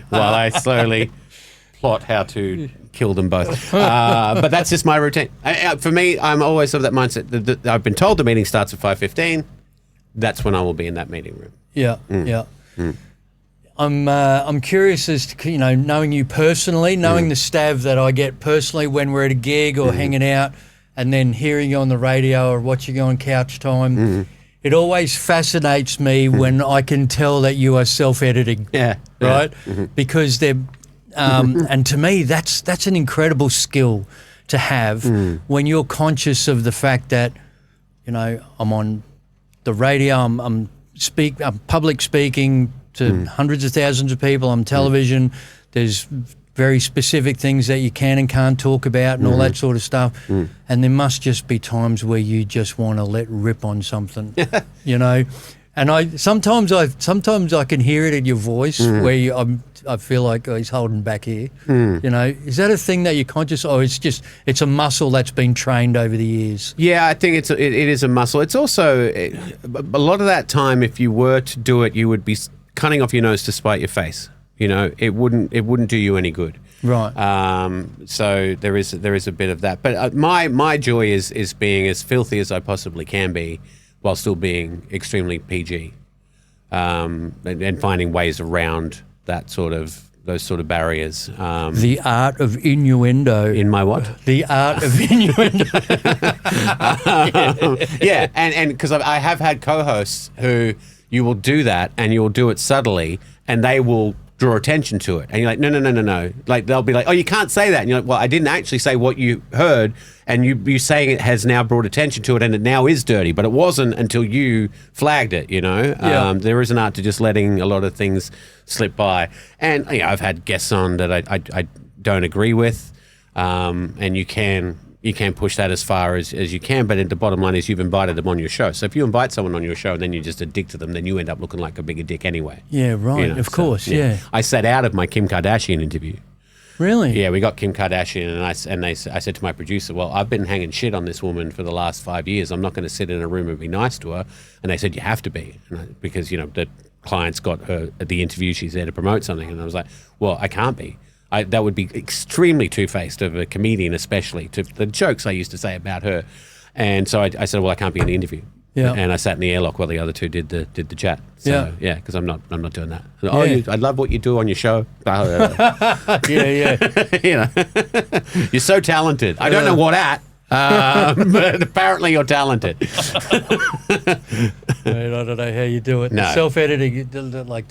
While I slowly plot how to kill them both. But that's just my routine. For me, I'm always of that mindset. I've been told the meeting starts at 5:15. That's when I will be in that meeting room. Yeah, yeah. I'm curious as to, knowing you personally, knowing the Stav that I get personally when we're at a gig or hanging out, and then hearing you on the radio or watching you on Couch Time. It always fascinates me when I can tell that you are self-editing. Yeah. Right? Because they're, and to me, that's an incredible skill to have when you're conscious of the fact that, I'm on the radio, I'm public speaking to hundreds of thousands of people on television. There's very specific things that you can and can't talk about and all that sort of stuff. And there must just be times where you just want to let rip on something, you know. And I sometimes I can hear it in your voice where I feel like he's holding back here. You know, is that a thing that you're conscious? Or it's a muscle that's been trained over the years? Yeah, I think it is a muscle. It's also a lot of that time. If you were to do it, you would be cutting off your nose to spite your face. You know, it wouldn't do you any good. Right. So there is a bit of that. But my joy is being as filthy as I possibly can be, while still being extremely PG, and finding ways around those sort of barriers. The art of innuendo. In my what? The art of innuendo. Yeah, and because I have had co-hosts who you will do that, and you'll do it subtly, and they will draw attention to it, and you're like, no. Like they'll be like, oh, you can't say that, and you're like, well, I didn't actually say what you heard, and you saying it has now brought attention to it, and it now is dirty, but it wasn't until you flagged it. You know, there is an art to just letting a lot of things slip by, and you know, I've had guests on that I don't agree with, and you can push that as far as you can, but the bottom line is you've invited them on your show. So if you invite someone on your show and then you're just a dick to them, then you end up looking like a bigger dick anyway. Yeah, right. You know, of course, yeah. I sat out of my Kim Kardashian interview. Really? Yeah, we got Kim Kardashian, and I said to my producer, well, I've been hanging shit on this woman for the last 5 years. I'm not going to sit in a room and be nice to her. And they said, you have to be, because, you know, the client's got her at the interview. She's there to promote something. And I was like, well, I can't be. That would be extremely two-faced of a comedian, especially to the jokes I used to say about her. And so I said, well, I can't be in the interview. Yeah. And I sat in the airlock while the other two did the chat. So, yeah, because I'm not doing that. Oh, Yeah. I love what you do on your show. Yeah. You know, you're so talented. I don't know what at, but apparently you're talented. I don't know how you do it. No. Self-editing, like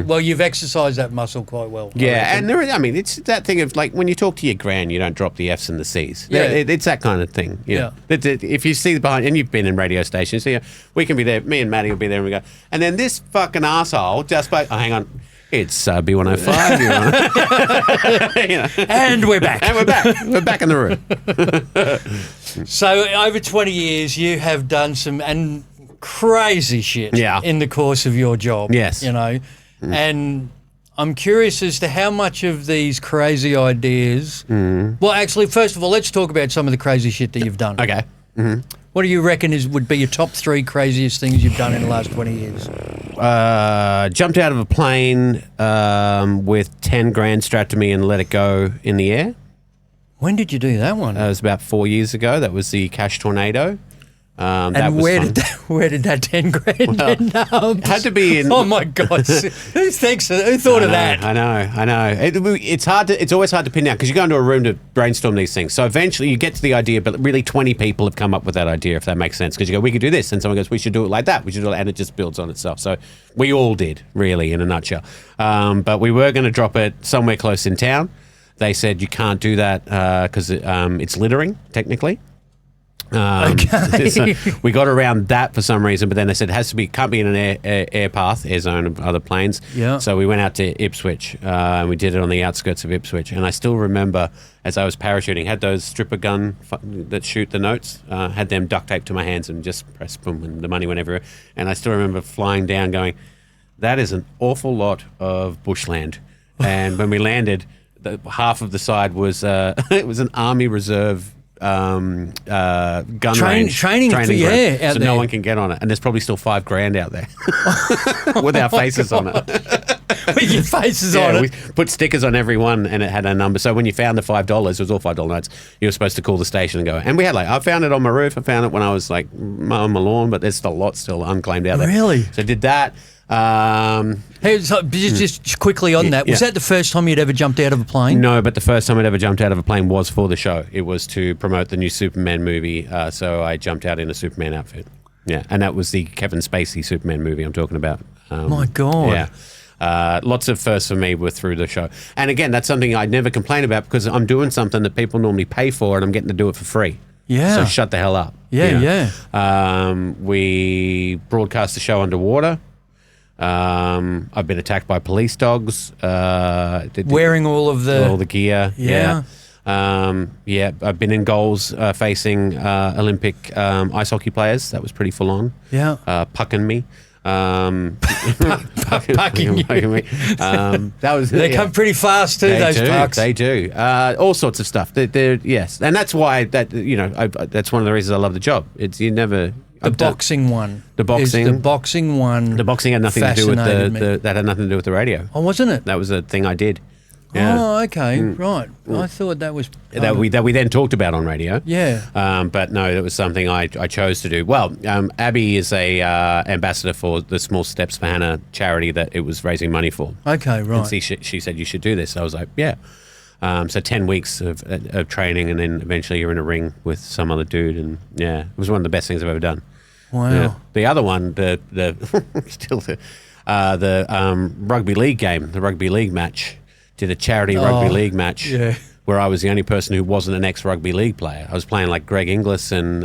well, you've exercised that muscle quite well. Yeah, and it's that thing of like when you talk to your gran, you don't drop the F's and the C's. Yeah. It's that kind of thing. You know. If you see behind, and you've been in radio stations, so we can be there. Me and Maddie will be there, and we go, and then this fucking asshole just spoke. Oh, hang on. It's B105. You know. And we're back. And we're back. We're back in the room. So over 20 years, you have done some crazy shit in the course of your job. Yes. You know, and I'm curious as to how much of these crazy ideas... Well, actually, first of all, let's talk about some of the crazy shit that you've done. Okay. Mm-hmm. What do you reckon would be your top 3 craziest things you've done in the last 20 years? Jumped out of a plane with 10 grand strapped to me and let it go in the air. When did you do that one? It was about 4 years ago. That was the Cash Tornado. And that was where fun. where did that 10 grand end up? It had to be in... Oh my God! Who thought of that? I know. It's always hard to pin down because you go into a room to brainstorm these things. So eventually you get to the idea, but really 20 people have come up with that idea, if that makes sense. Because you go, we could do this, and someone goes, we should do it like that. We should do it, and it just builds on itself. So we all did, really, in a nutshell. But we were going to drop it somewhere close in town. They said you can't do that because it's littering, technically. Okay. So we got around that for some reason, but then they said can't be in an air path, air zone of other planes. Yeah. So we went out to Ipswich, and we did it on the outskirts of Ipswich. And I still remember as I was parachuting, had those stripper gun that shoot the notes, had them duct taped to my hands and just press boom, and the money went everywhere. And I still remember flying down, going, "That is an awful lot of bushland." And when we landed, half of the side was it was an Army Reserve gun range. Training ground, out so there. no one can get on it. And there's probably still $5 grand out there with our faces on it. With your faces on it. We put stickers on every one and it had a number. So when you found the $5, it was all $5 notes, you were supposed to call the station and go. And we had I found it on my roof. I found it when I was on my lawn, but there's still a lot still unclaimed out there. Really? So I did that. Hey, so just quickly on that, was that the first time you'd ever jumped out of a plane? No, but the first time I'd ever jumped out of a plane was for the show. It was to promote the new Superman movie, so I jumped out in a Superman outfit. Yeah, and that was the Kevin Spacey Superman movie I'm talking about. My God. Yeah. Lots of firsts for me were through the show. And again, that's something I'd never complain about because I'm doing something that people normally pay for and I'm getting to do it for free. Yeah. So shut the hell up. Yeah, you know? We broadcast the show underwater. I've been attacked by police dogs. Wearing all the gear. Yeah. I've been in goals facing Olympic ice hockey players. That was pretty full on. Yeah. Pucking me. Pucking you. That was They come pretty fast too. Those pucks. They do. All sorts of stuff. Yes, and that's why that's one of the reasons I love the job. It's you never. The boxing one. The boxing one. The boxing had nothing to do with that had nothing to do with the radio. Oh, wasn't it? That was a thing I did. Yeah. Oh, okay, right. I thought that was that we then talked about on radio. Yeah. But no, it was something I chose to do. Well, Abby is a ambassador for the Small Steps for Hannah charity that it was raising money for. Okay, right. And she said you should do this. I was like, yeah. So 10 weeks of training, and then eventually you're in a ring with some other dude, and yeah, it was one of the best things I've ever done. Wow. Yeah. The other one, the rugby league game, the rugby league match. Did a charity rugby league match where I was the only person who wasn't an ex-rugby league player. I was playing like Greg Inglis and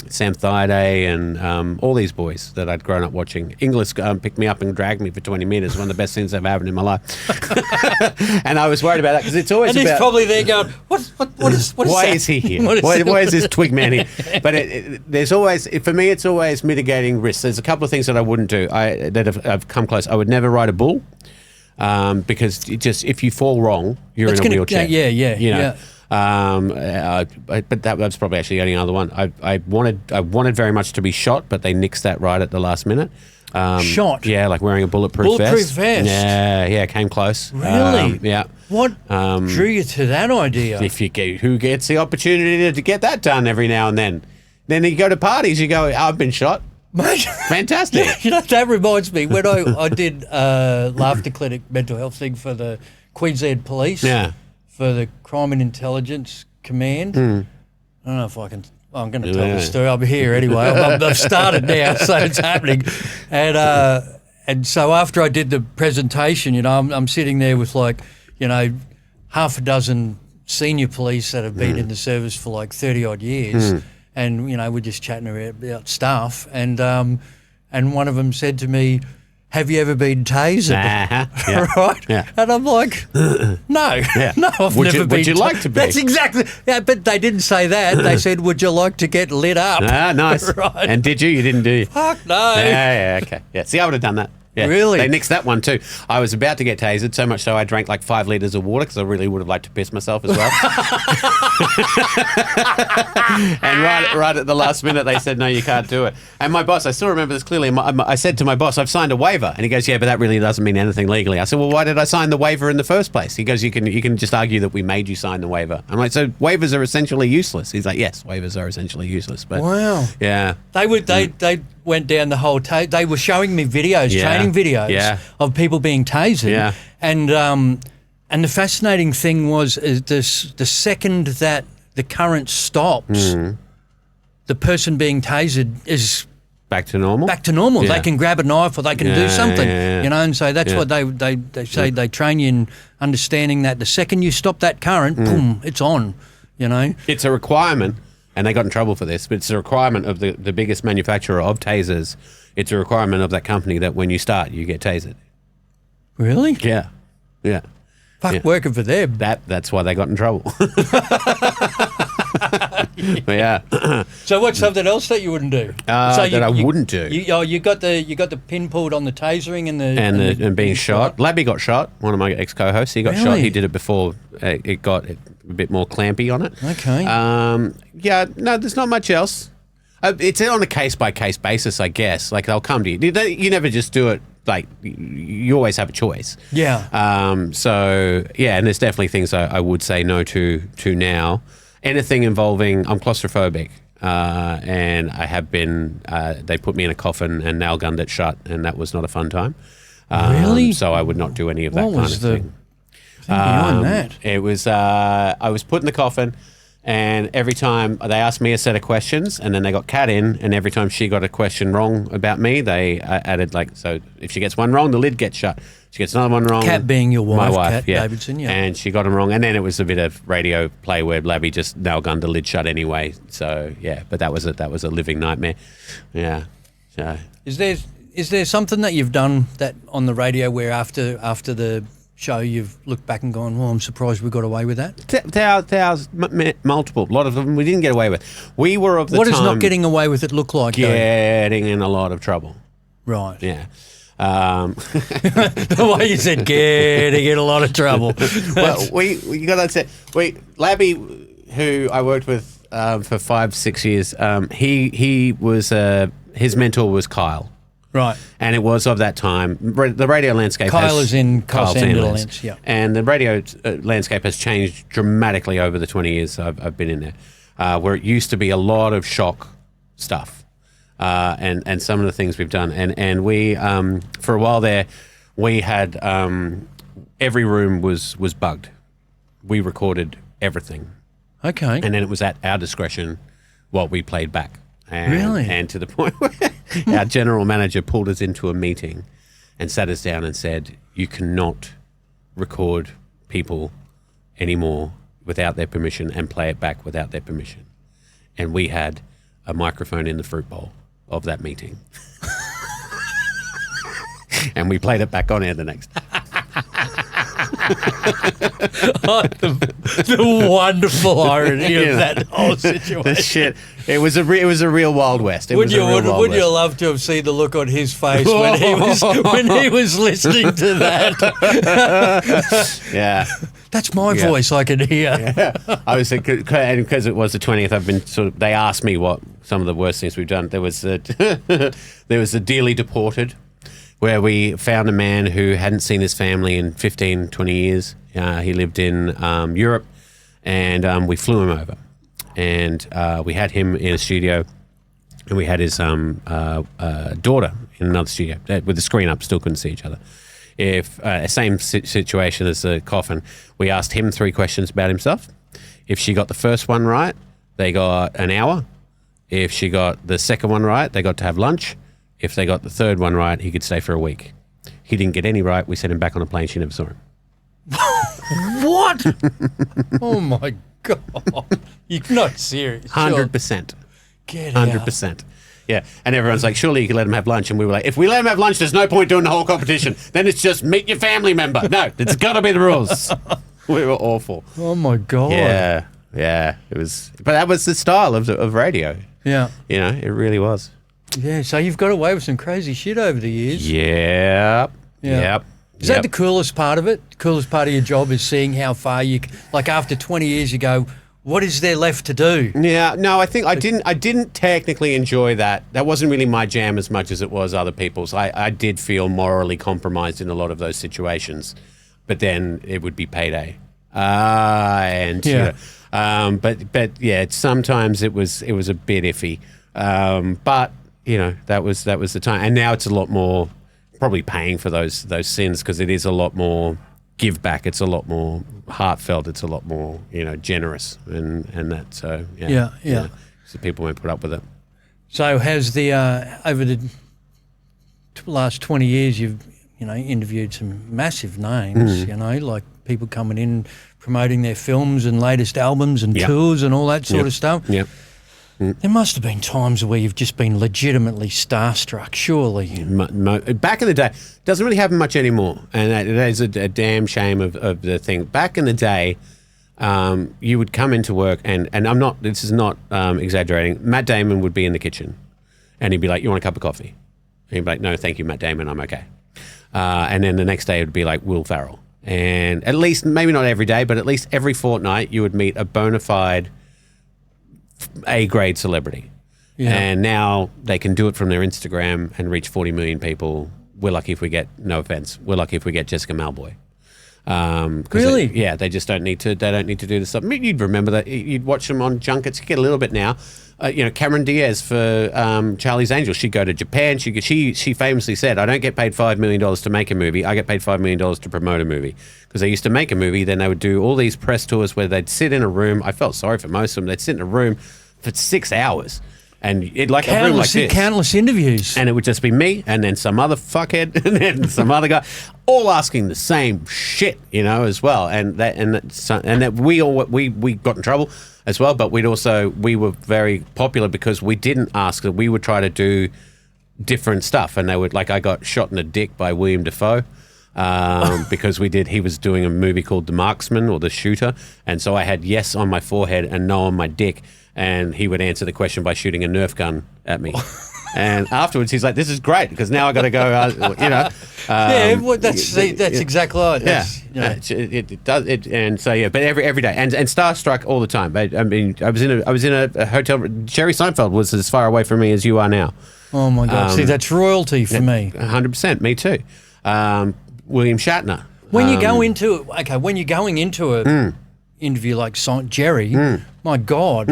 Sam Thaiday and all these boys that I'd grown up watching. Inglis picked me up and dragged me for 20 minutes. One of the best things I've happened in my life. And I was worried about that because it's always he's probably there going, what is why that? is he here? Why is this twig man here? But there's always, for me, it's always mitigating risks. There's a couple of things that I wouldn't do that have come close. I would never ride a bull. Because if you fall wrong, you're in a wheelchair. But that was probably actually the only other one. I wanted very much to be shot, but they nixed that right at the last minute. Shot? Yeah, like wearing a bulletproof vest. Yeah, came close. Really? Yeah. What drew you to that idea? Who gets the opportunity to get that done every now and then? Then you go to parties, you go, I've been shot. Fantastic. That reminds me, when I did Laughter Clinic mental health thing for the Queensland Police, for the Crime and Intelligence Command. I don't know if I can. I'm going to tell the story. I'm here anyway. I've started now, so it's happening. And so after I did the presentation, I'm sitting there with half a dozen senior police that have been in the service for like 30 odd years. And, we're just chatting about stuff. And one of them said to me, have you ever been tasered? Right? Yeah. And I'm like, no. Yeah. No, I've never been. Would you like to be? That's exactly. Yeah, but they didn't say that. They said, would you like to get lit up? Nice. Right. And did you? You didn't, do you? Fuck no. Yeah, okay. Yeah. See, I would have done that. Yeah. Really? They nixed that one too. I was about to get tasered, so much so I drank like 5 litres of water because I really would have liked to piss myself as well. And right at the last minute, they said, no, you can't do it. And my boss, I still remember this clearly. I said to my boss, I've signed a waiver. And he goes, yeah, but that really doesn't mean anything legally. I said, well, why did I sign the waiver in the first place? He goes, you can just argue that we made you sign the waiver. I'm like, so waivers are essentially useless. He's like, yes, waivers are essentially useless. But wow. Yeah. They went down the whole they were showing me videos, training videos of people being tasered. Yeah. And the fascinating thing was the second that the current stops, the person being tasered is back to normal. Yeah. They can grab a knife or they can do something, and so that's what they say. They train you in understanding that the second you stop that current, boom, it's on. It's a requirement. And they got in trouble for this, but it's a requirement of the biggest manufacturer of tasers. It's a requirement of that company that when you start, you get tasered. Really? Yeah. Yeah. Fuck, working for them. That's why they got in trouble. Yeah. So what's something else that you wouldn't do? I wouldn't do. You got the pin pulled on the tasering and being shot. Labby got shot. One of my ex-co-hosts, he got shot. He did it before it got a bit more clampy on it. Okay. No, there's not much else. It's on a case-by-case basis, I guess. Like, they'll come to you. You never just do it. Like, you always have a choice. Yeah. So, yeah, and there's definitely things I would say no to now. Anything involving, I'm claustrophobic, and I have been, they put me in a coffin and nail gunned it shut, and that was not a fun time. Really? So I would not do any of that kind of thing. Behind that? It was, I was put in the coffin, and every time they asked me a set of questions, and then they got Kat in, and every time she got a question wrong about me, they added so if she gets one wrong, the lid gets shut. She gets another one wrong. Kat being your wife, my wife, Kat Davidson, yeah. And she got them wrong, and then it was a bit of radio play where Labby just nail gunned the lid shut anyway. So yeah, but that was a living nightmare. Yeah. So is there is there something that you've done that on the radio where after the show you've looked back and gone, well, I'm surprised we got away with that? There are multiple. A lot of them we didn't get away with. We were of the What time... does not getting away with it look like, though? Getting in a lot of trouble. Right. Yeah. The way you said getting in a lot of trouble. Well, you got to say, Labby, who I worked with for 5-6 years, he was his mentor was Kyle. Right. And it was of that time. The radio landscape Kyle has... is in Kyle's Lens, yeah. And the radio landscape has changed dramatically over the 20 years I've been in there, where it used to be a lot of shock stuff and some of the things we've done. And we, for a while there, we had... every room was bugged. We recorded everything. Okay. And then it was at our discretion what we played back. Really? And to the point where our general manager pulled us into a meeting and sat us down and said, you cannot record people anymore without their permission and play it back without their permission. And we had a microphone in the fruit bowl of that meeting. And we played it back on air the next day. The wonderful irony of that whole situation. The shit. It was a real Wild West. Would you love to have seen the look on his face when he was listening to that? Yeah. That's my voice I can hear. Yeah. I was thinking, and because it was the 20th, I've been they asked me what some of the worst things we've done. There was the Dearly Deported, where we found a man who hadn't seen his family in 15, 20 years. He lived in Europe, and we flew him over. And we had him in a studio, and we had his daughter in another studio with the screen up, still couldn't see each other. Same situation as the coffin. We asked him 3 questions about himself. If she got the first one right, they got an hour. If she got the second one right, they got to have lunch. If they got the third one right, he could stay for a week. He didn't get any right. We sent him back on a plane. She never saw him. What? Oh, my God. You're not serious. 100%. Get out. 100%. Yeah. And everyone's like, surely you can let him have lunch. And we were like, if we let him have lunch, there's no point doing the whole competition. Then it's just meet your family member. No, it's got to be the rules. We were awful. Oh, my God. Yeah. Yeah. It was, but that was the style of radio. Yeah. You know, it really was. Yeah, so you've got away with some crazy shit over the years. Yep. Yeah. Yep. Is that the coolest part of it? The coolest part of your job is seeing how far like after 20 years you go, what is there left to do? Yeah, no, I think I didn't technically enjoy that. That wasn't really my jam as much as it was other people's. I did feel morally compromised in a lot of those situations, but then it would be payday. And yeah. But yeah, sometimes it was a bit iffy. But you know, that was the time. And now it's a lot more probably paying for those sins, because it is a lot more give back. It's a lot more heartfelt. It's a lot more, you know, generous and that. So yeah. So people won't put up with it. So has the over the last 20 years you've interviewed some massive names, like people coming in promoting their films and latest albums and tours and all that sort of stuff. Yep. There must have been times where you've just been legitimately starstruck, surely. Back in the day, doesn't really happen much anymore, and that is a damn shame of the thing. Back in the day, you would come into work, and this is not exaggerating, Matt Damon would be in the kitchen, and he'd be like, you want a cup of coffee? And he'd be like, no, thank you, Matt Damon, I'm okay. And then the next day it would be like Will Ferrell. And at least, maybe not every day, but at least every fortnight, you would meet a bona fide A-grade celebrity. Yeah. And now they can do it from their Instagram and reach 40 million people. We're lucky if we get, no offense, we're lucky if we get Jessica Malboy. Really? They just don't need to do the stuff. I mean, you'd remember that. You'd watch them on junkets. You get a little bit now. Cameron Diaz for Charlie's Angels. She'd go to Japan. She famously said, I don't get paid $5 million to make a movie. I get paid $5 million to promote a movie. Because they used to make a movie, then they would do all these press tours where they'd sit in a room. I felt sorry for most of them. They'd sit in a room for 6 hours. And a room like this. Countless interviews. And it would just be me and then some other fuckhead and then some other guy, all asking the same shit, as well. And that we got in trouble as well, but we were very popular because we didn't ask. We would try to do different stuff. And they would, like, I got shot in the dick by William Dafoe. Because he was doing a movie called The Marksman or The Shooter. And so I had yes on my forehead and no on my dick. And he would answer the question by shooting a Nerf gun at me. And afterwards, he's like, "This is great because now I got to go." That's exactly right. It does. And so yeah, but every day and starstruck all the time. I mean, I was in a hotel. Jerry Seinfeld was as far away from me as you are now. Oh my God! See, that's royalty for me. 100%. Me too. William Shatner. When you go into when you're going into a interview like Jerry, my God.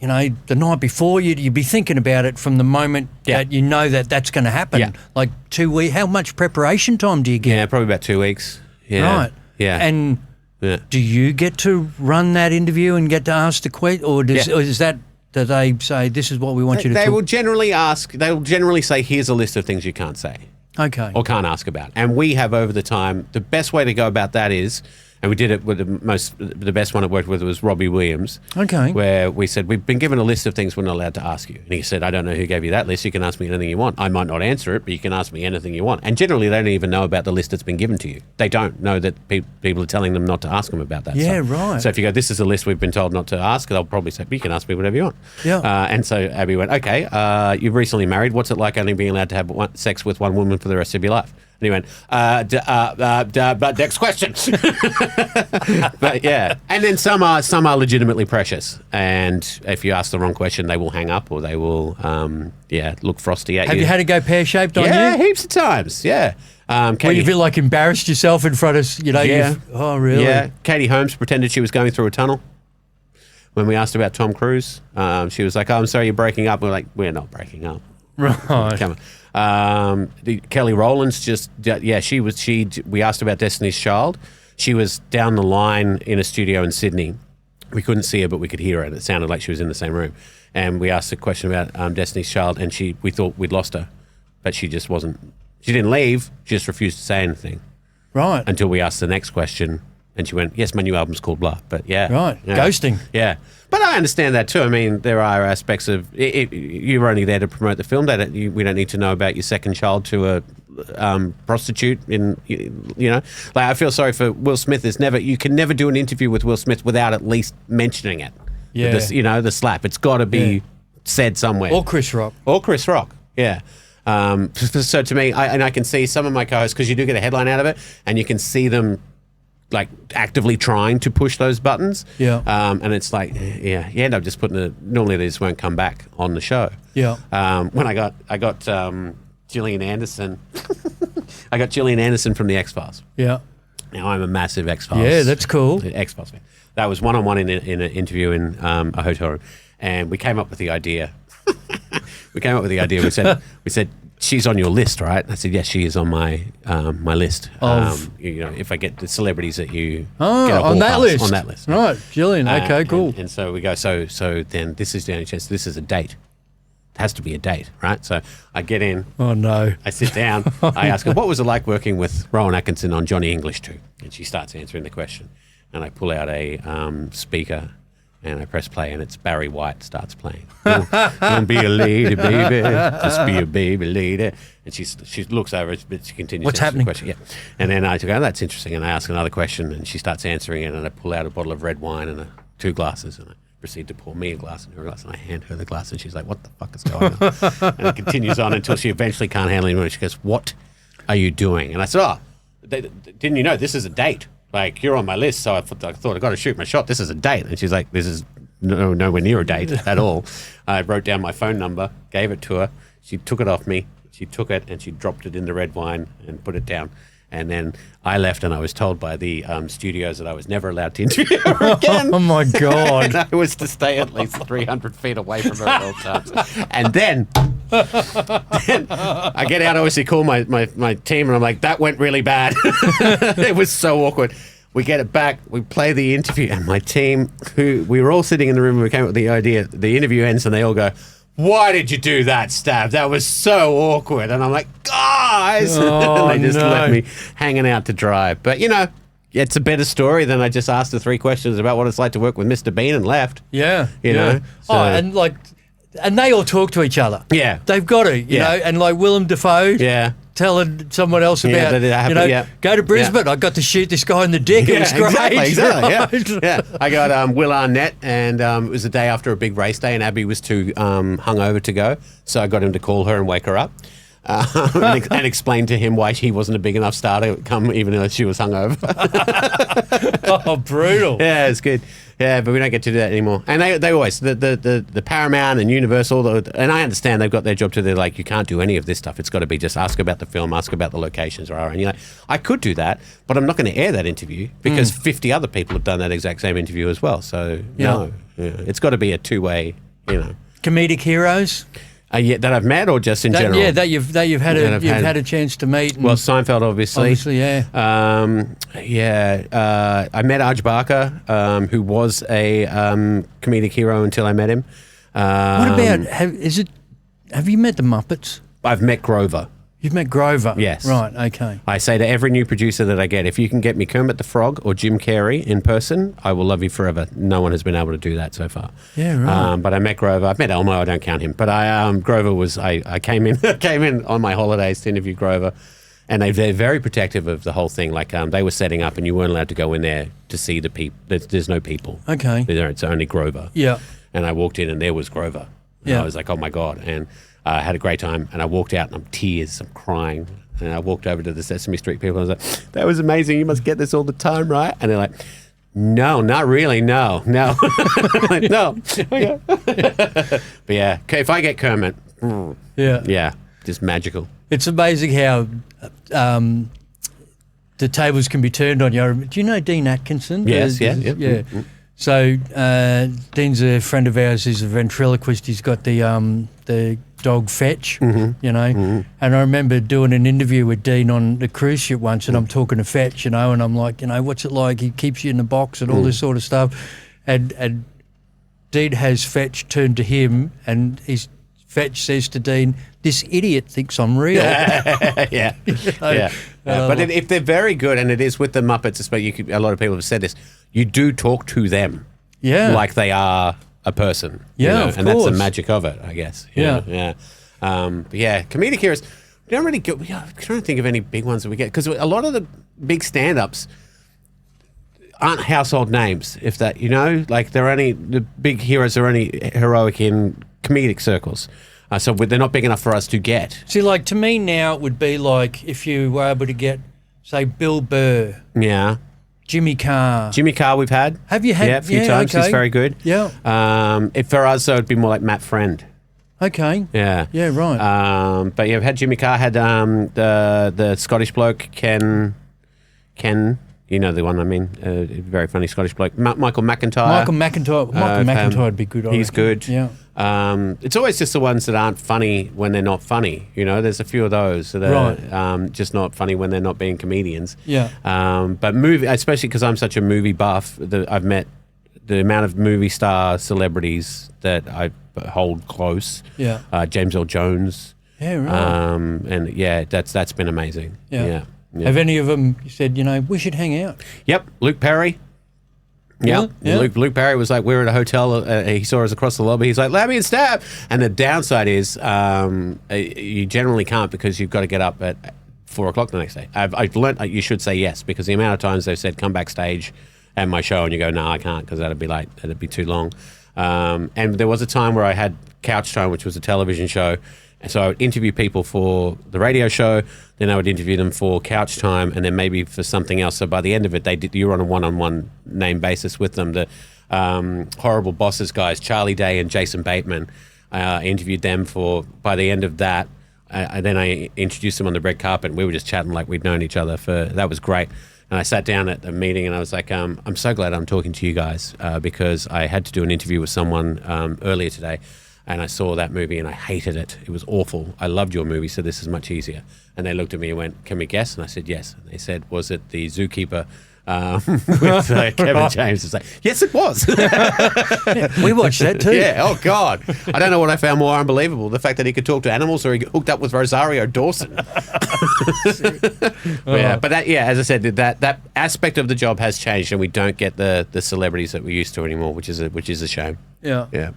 The night before, you'd be thinking about it from the moment that you know that's going to happen. Yeah. Like 2 weeks. How much preparation time do you get? Yeah, probably about 2 weeks. Yeah. Right. Yeah. And do you get to run that interview and get to ask the question, or is that do they say this is what we want you to? They will generally ask. They will generally say, "Here's a list of things you can't say." Okay. Or can't ask about. And we have over the time, the best way to go about that is, and we did it with the best one I worked with was Robbie Williams. Okay. Where we said, we've been given a list of things we're not allowed to ask you. And he said, I don't know who gave you that list. You can ask me anything you want. I might not answer it, but you can ask me anything you want. And generally, they don't even know about the list that's been given to you. They don't know that people are telling them not to ask them about that. Yeah, right. So if you go, this is a list we've been told not to ask, they'll probably say, you can ask me whatever you want. Yeah. And so Abby went, okay, you're recently married. What's it like only being allowed to have sex with one woman for the rest of your life? And he went, but next question. But yeah, and then some are legitimately precious, and if you ask the wrong question, they will hang up or they will, look frosty at you. Have you had to go pear-shaped on you? Yeah, heaps of times. Yeah. Where you feel like embarrassed yourself in front of, Yeah. Oh, really? Yeah. Katie Holmes pretended she was going through a tunnel. When we asked about Tom Cruise, she was like, "Oh, I'm sorry, you're breaking up." We're like, "We're not breaking up." Right. Come on. Kelly Rowland's we asked about Destiny's Child. She was down the line in a studio in Sydney. We couldn't see her, but we could hear her, and it sounded like she was in the same room. And we asked a question about Destiny's Child, and we thought we'd lost her, but she just wasn't. She didn't leave. She just refused to say anything. Right. Until we asked the next question, and she went, "Yes, my new album's called blah." But yeah. Right. Yeah. Ghosting. Yeah. But I understand that too. I mean, there are aspects of you're only there to promote the film. We don't need to know about your second child to a prostitute. Like I feel sorry for Will Smith. You can never do an interview with Will Smith without at least mentioning it. Yeah. The slap. It's got to be said somewhere. Or Chris Rock. Yeah. So to me, I can see some of my co-hosts, because you do get a headline out of it, and you can see them like actively trying to push those buttons. Yeah. And it's like, you end up just normally they just won't come back on the show. Yeah. When I got Gillian Anderson, I got Gillian Anderson from the X-Files. Yeah. Now I'm a massive X-Files. Yeah, that's cool. X-Files fan. That was one-on-one in an interview in a hotel room. And we came up with the idea. We said, she's on your list, right? I said, yes, she is on my list. If I get the celebrities that you get on that list. On that list. Right, Gillian. Okay, cool. And so we go, so then this is the only chance. This is a date. It has to be a date, right? So I get in. Oh, no. I sit down. I ask her, what was it like working with Rowan Atkinson on Johnny English 2? And she starts answering the question. And I pull out a speaker and I press play, and it's Barry White starts playing. Don't be a lady, baby. Just be a baby lady. And she looks over, but she continues. What's to answer happening? The question. Yeah. And then I go, oh, that's interesting. And I ask another question, and she starts answering it. And I pull out a bottle of red wine and 2 glasses, and I proceed to pour me a glass and her a glass, and I hand her the glass, and she's like, "What the fuck is going on?" And it continues on until she eventually can't handle it anymore. She goes, "What are you doing?" And I said, didn't you know this is a date? Like, you're on my list, so I thought I got to shoot my shot. This is a date. And she's like, this is nowhere near a date at all. I wrote down my phone number, gave it to her. She took it off me. She took it and she dropped it in the red wine and put it down. And then I left, and I was told by the studios that I was never allowed to interview her again. Oh, my God. And I was to stay at least 300 feet away from her at all times. And then I get out, obviously call my team, and I'm like, that went really bad. It was so awkward. We get it back, we play the interview, and my team, we were all sitting in the room, and we came up with the idea, the interview ends, and they all go, "Why did you do that, Stav? That was so awkward." And I'm like, guys! Oh, and they just no. left me hanging out to dry. But, it's a better story than I just asked the 3 questions about what it's like to work with Mr. Bean and left. Yeah. You know? So, and like and they all talk to each other. Yeah. They've got to, you know, and like Willem Dafoe. Yeah. Telling someone else Yeah, about, that it happened, you know, go to Brisbane. I got to shoot this guy in the dick. It was great. Exactly. Yeah. I got Will Arnett, and it was the day after a big race day, and Abby was too hungover to go, so I got him to call her and wake her up. And explain to him why he wasn't a big enough star to come, even though she was hungover. Oh, brutal! Yeah, it's good. Yeah, but we don't get to do that anymore. And they always the Paramount and Universal, and I understand they've got their job too. They're like, you can't do any of this stuff. It's got to be just ask about the film, ask about the locations, and you're like, I could do that, but I'm not going to air that interview because 50 other people have done that exact same interview as well. So no, it's got to be a two-way. Comedic heroes. That I've met, or just in general? Yeah, that you've had a chance to meet. Well, Seinfeld, obviously. Yeah. I met Arj Barker, who was a comedic hero until I met him. What about have you met the Muppets? I've met Grover. You've met Grover? Yes. Right, okay. I say to every new producer that I get, if you can get me Kermit the Frog or Jim Carrey in person, I will love you forever. No one has been able to do that so far. Yeah, right. But I met Grover. I've met Elmo. I don't count him. But Grover was, I came in on my holidays to interview Grover, and they're very protective of the whole thing. Like they were setting up and you weren't allowed to go in there to see the people. There's no people. Okay. It's only Grover. Yeah. And I walked in and there was Grover. And I was like, oh my God. And I had a great time, and I walked out and I'm crying. And I walked over to the Sesame Street people and I was like, that was amazing. You must get this all the time, right? And they're like, no, not really. No. Like, no. But yeah, if I get Kermit, yeah, just magical. It's amazing how the tables can be turned on you. Do you know Dean Atkinson? Yes, yeah. Mm-hmm. So Dean's a friend of ours. He's a ventriloquist. He's got the dog Fetch, and I remember doing an interview with Dean on the cruise ship once, and I'm talking to Fetch, and I'm like, what's it like? He keeps you in the box and all this sort of stuff, and Dean has Fetch turned to him, and Fetch says to Dean, "This idiot thinks I'm real." Yeah. But if they're very good, and it is with the Muppets, especially, a lot of people have said this, you do talk to them, like they are a person, of and course. that's the magic of it, I guess. But comedic heroes, we don't really get. I'm trying to think of any big ones that we get, because a lot of the big stand-ups aren't household names. If that, like the big heroes are only heroic in comedic circles. So they're not big enough for us to get. See, like, to me now, it would be like if you were able to get, say, Bill Burr. Yeah. Jimmy Carr. Jimmy Carr we've had. Have you had? Yeah, a few times. Okay. He's very good. Yeah. If for us, so it'd be more like Matt Friend. Okay. Yeah. Yeah, right. But yeah, we've had Jimmy Carr, had the Scottish bloke, Ken, you know the one I mean, very funny Scottish bloke, Michael McIntyre. Michael McIntyre would be good. He's good. Yeah. It's always just the ones that aren't funny when they're not funny. There's a few of those that are just not funny when they're not being comedians. Yeah. But especially because I'm such a movie buff, I've met the amount of movie star celebrities that I hold close. Yeah. James Earl Jones. Yeah, right. And yeah, that's been amazing. Yeah. Have any of them said, we should hang out? Yep. Luke Perry. Yeah. Luke Perry was like, we were at a hotel. He saw us across the lobby. He's like, Labby and Stav. And the downside is you generally can't, because you've got to get up at 4 o'clock the next day. I've learnt you should say yes, because the amount of times they've said, come backstage at my show, and you go, no, I can't, because that'd be too long. And there was a time where I had Couch Time, which was a television show. And so I would interview people for the radio show, then I would interview them for Couch Time, and then maybe for something else. So by the end of it, you were on a one-on-one name basis with them. The Horrible Bosses guys, Charlie Day and Jason Bateman, I interviewed them by the end of that. Then I introduced them on the red carpet, and we were just chatting like we'd known each other that was great. And I sat down at the meeting and I was like, I'm so glad I'm talking to you guys, because I had to do an interview with someone earlier today. And I saw that movie and I hated it. It was awful. I loved your movie, so this is much easier. And they looked at me and went, can we guess? And I said, yes. And they said, was it The Zookeeper with Kevin James? It's like, yes, it was. We watched that too. Yeah, oh God. I don't know what I found more unbelievable, the fact that he could talk to animals, or he hooked up with Rosario Dawson. But as I said, that aspect of the job has changed, and we don't get the celebrities that we used to anymore, which is a shame. Yeah. Yeah.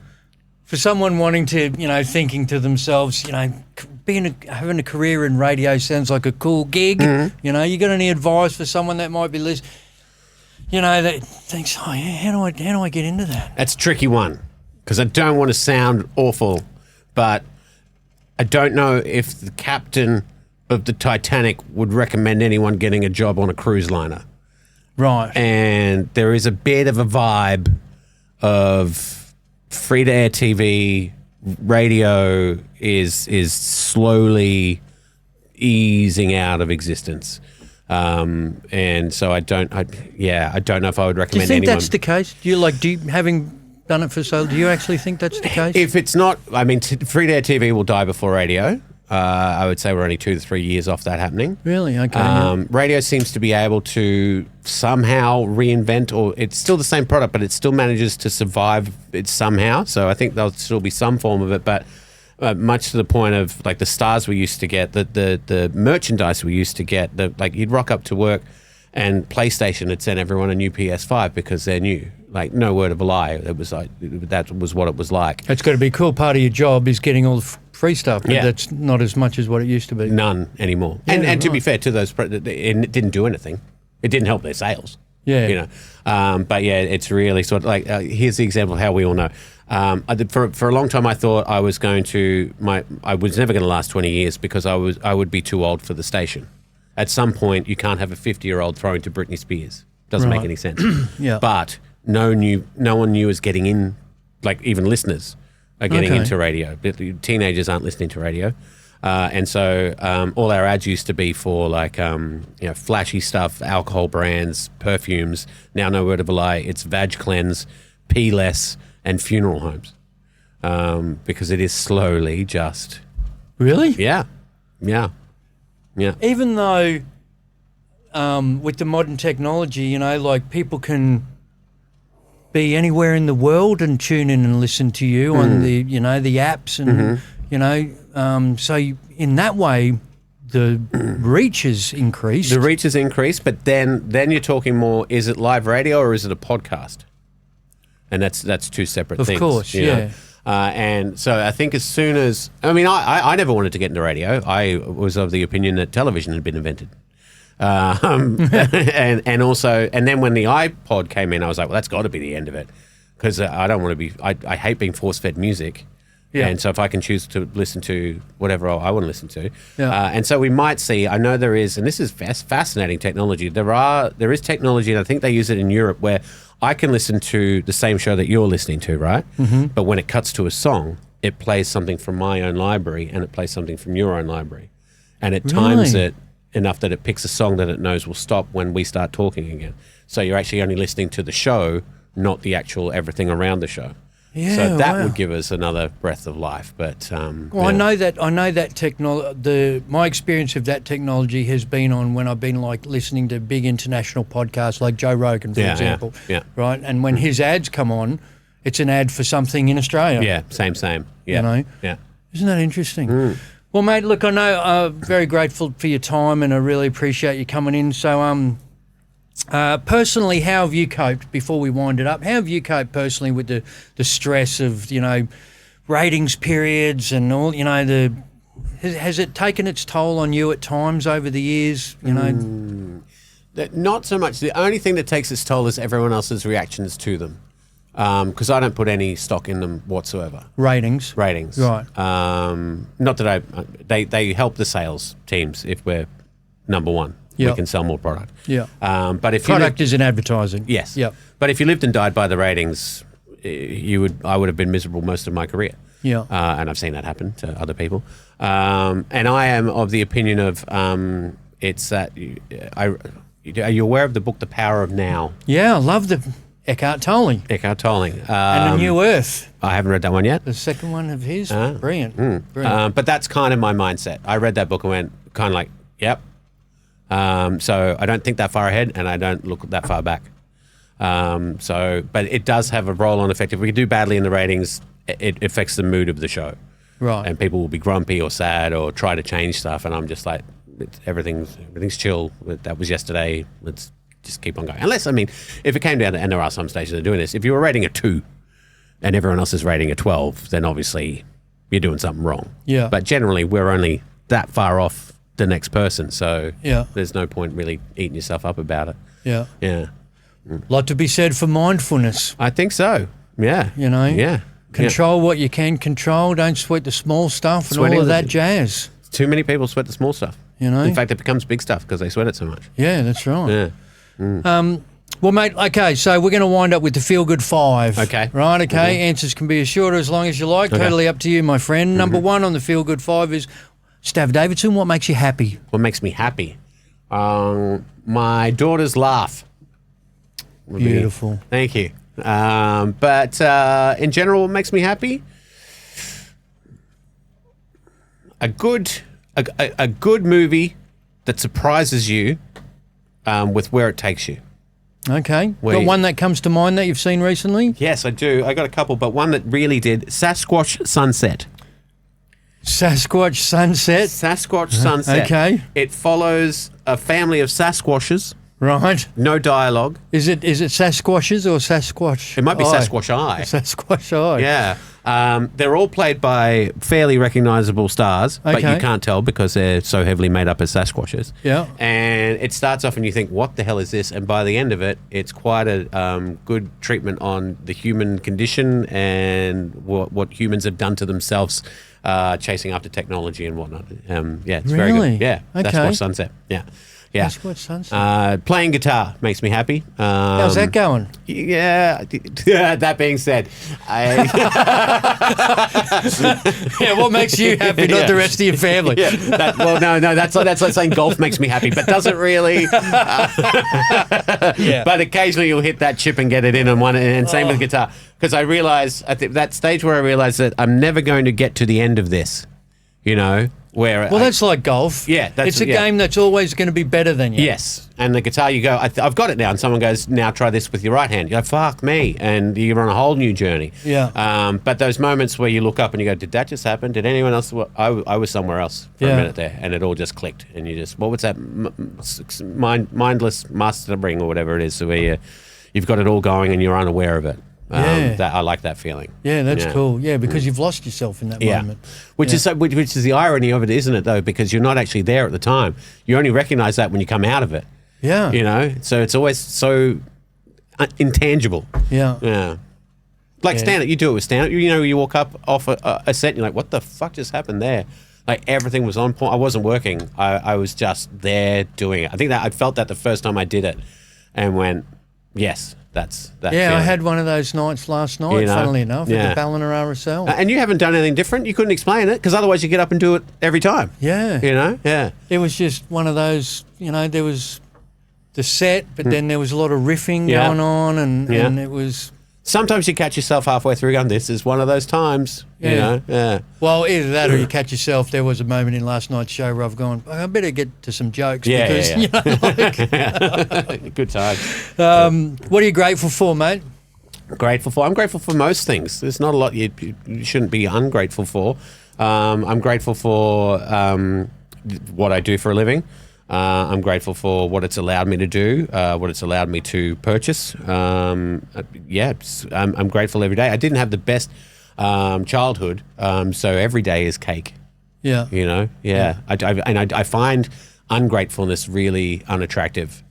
for someone wanting to, thinking to themselves, having a career in radio sounds like a cool gig. You got any advice for someone that might be listening? That thinks, oh yeah, how do I get into that? That's a tricky one because I don't want to sound awful, but I don't know if the captain of the Titanic would recommend anyone getting a job on a cruise liner. Right. And there is a bit of a vibe of free-to-air TV, radio is slowly easing out of existence. And so I don't know if I would recommend anyone. Do you think that's the case? Having done it for so, do you actually think that's the case? If it's not, free-to-air TV will die before radio. I would say we're only 2 to 3 years off that happening. Really? Okay. Radio seems to be able to somehow reinvent, or it's still the same product, but it still manages to survive it somehow. So I think there'll still be some form of it, but much to the point of like the stars we used to get, the merchandise we used to get, you'd rock up to work and PlayStation had sent everyone a new PS5 because they're new. Like, no word of a lie. It was like, that was what it was like. It's got to be a cool part of your job is getting all the free stuff, but that's not as much as what it used to be. None anymore. Yeah, and to be fair to those, it didn't do anything. It didn't help their sales. Yeah. But yeah, it's really sort of like, here's the example of how we all know. For a long time, I thought I was never going to last 20 years because I would be too old for the station. At some point, you can't have a 50-year-old throwing to Britney Spears. Doesn't make any sense. Yeah. But no one knew was getting in, like even listeners are getting into radio. Teenagers aren't listening to radio. And so all our ads used to be for like, flashy stuff, alcohol brands, perfumes. Now, no word of a lie, it's Vag Cleanse, Pee Less, and funeral homes. Because it is slowly just... Really? Yeah. Even though with the modern technology, people can be anywhere in the world and tune in and listen to you on the apps and, so in that way, the reach is increased. The reach is increased, but then you're talking more, is it live radio or is it a podcast? And that's two separate things. Of course, yeah. And so I think as soon as, I never wanted to get into radio. I was of the opinion that television had been invented. And then when the iPod came in, I was like, well, that's got to be the end of it. Because I don't want to be, I hate being force-fed music. Yeah. And so if I can choose to listen to whatever I want to listen to. Yeah. And so we might see, I know there is, and this is fascinating technology. There is technology, and I think they use it in Europe, where I can listen to the same show that you're listening to, right? Mm-hmm. But when it cuts to a song, it plays something from my own library and it plays something from your own library. And it times it enough that it picks a song that it knows will stop when we start talking again. So you're actually only listening to the show, not the actual everything around the show. Yeah, so that would give us another breath of life. But I know that technology. My experience of that technology has been on when I've been like listening to big international podcasts like Joe Rogan, for example. Yeah. Right, and when his ads come on, it's an ad for something in Australia. Yeah, same. Yeah, yeah. Isn't that interesting? Mm. Well, mate, look, I know I'm very grateful for your time, and I really appreciate you coming in. So, personally, how have you coped, before we wind it up, how have you coped personally with the stress of, ratings periods and all, has it taken its toll on you at times over the years, Not so much. The only thing that takes its toll is everyone else's reactions to them. Because I don't put any stock in them whatsoever. Ratings. Right. Not that they help the sales teams if we're number one. Yep. We can sell more product. Yeah. But if product is in advertising. Yes. Yep. But if you lived and died by the ratings, I would have been miserable most of my career. Yeah. And I've seen that happen to other people. And I am of the opinion of it's that are you aware of the book The Power of Now? Yeah, I love the Eckhart Tolle. And A New Earth. I haven't read that one yet. The second one of his. Brilliant. Brilliant. But that's kind of my mindset. I read that book and went kind of like, yep. So I don't think that far ahead, and I don't look that far back. But it does have a roll-on effect. If we do badly in the ratings, it affects the mood of the show. Right. And people will be grumpy or sad or try to change stuff, and I'm just like, everything's chill. That was yesterday. Let's just keep on going. Unless, if it came down to, and there are some stations that are doing this, if you were rating a 2 and everyone else is rating a 12, then obviously you're doing something wrong. Yeah. But generally, we're only that far off the next person, so Yeah. there's no point really eating yourself up about it. Yeah. Yeah. Lot to be said for mindfulness. I think so. Yeah. You know? Yeah. Control what you can control. Don't sweat the small stuff and Sweating all of the- that jazz. Too many people sweat the small stuff. You know? In fact, it becomes big stuff because they sweat it so much. Yeah, that's right. Yeah. Well, mate, okay, so we're going to wind up with the feel-good 5. Okay. Right, okay. Answers can be as short or as long as you like. Okay. Totally up to you, my friend. Number 1 on the feel-good 5 is, Stav Davidson, what makes you happy? What makes me happy? My daughter's laugh. would be- Beautiful. Thank you. But in general, what makes me happy? A good movie that surprises you with where it takes you. Okay. Where Got you- one that comes to mind that you've seen recently? Yes, I do. I got a couple, but one that really did. Sasquatch Sunset. Sasquatch Sunset. Sasquatch Sunset. Okay. It follows a family of Sasquatches. Right. No dialogue. Is it Sasquatches or Sasquatch? It might be Eye? Sasquatch Eye. Sasquatch Eye. Yeah. They're all played by fairly recognizable stars, but Okay. you can't tell because they're so heavily made up as Sasquatches. Yeah. And it starts off and you think, what the hell is this? And by the end of it, it's quite a good treatment on the human condition and what humans have done to themselves chasing after technology and whatnot. Yeah, it's very Really? good. Yeah, Okay. Sasquatch Sunset. Yeah. Yeah. Sasquatch Sunset. Playing guitar makes me happy. How's that going? Yeah. That being said, Yeah, what makes you happy, not the rest of your family? yeah. That's like saying golf makes me happy, but doesn't really. Yeah. But occasionally you'll hit that chip and get it in on one, and same with guitar. Because I realize at that stage where I realize that I'm never going to get to the end of this, you know, where Well, that's like golf. Yeah, it's a game that's always going to be better than you. Yes, and the guitar, you go, I've got it now, and someone goes, now try this with your right hand. You go, fuck me, and you're on a whole new journey. Yeah. But those moments where you look up and you go, did that just happen? Did anyone else? I was somewhere else for Yeah. a minute there, and it all just clicked, and you just, what was that? Mindless mastering or whatever it is, so where you've got it all going and you're unaware of it. Yeah. I like that feeling. Yeah, that's cool. Yeah, because you've lost yourself in that moment. Which is the irony of it, isn't it? Though, because you're not actually there at the time. You only recognise that when you come out of it. Yeah. You know, so it's always so intangible. Yeah. Yeah. Like stand-up, you do it with stand-up. You know, you walk up off a set and you're like, what the fuck just happened there? Like everything was on point. I wasn't working. I was just there doing it. I think that I felt that the first time I did it, and went, yes. That's that. Yeah, feeling. I had one of those nights last night, You know? funnily enough, Yeah. at the Ballina RSL. And you haven't done anything different. You couldn't explain it because otherwise you get up and do it every time. Yeah. You know? Yeah. It was just one of those, you know, there was the set, but then there was a lot of riffing Yeah. going on, and Yeah. it was... Sometimes you catch yourself halfway through going, this is one of those times. You Yeah. know? Yeah. Well, either that or you catch yourself. There was a moment in last night's show where I've gone, I better get to some jokes Yeah, because, yeah. you know, like, Good time. what are you grateful for, mate? Grateful for? I'm grateful for most things. There's not a lot you shouldn't be ungrateful for. I'm grateful for what I do for a living. I'm grateful for what it's allowed me to do, what it's allowed me to purchase. I'm grateful every day. I didn't have the best childhood, so every day is cake. Yeah. You know, yeah. I find ungratefulness really unattractive.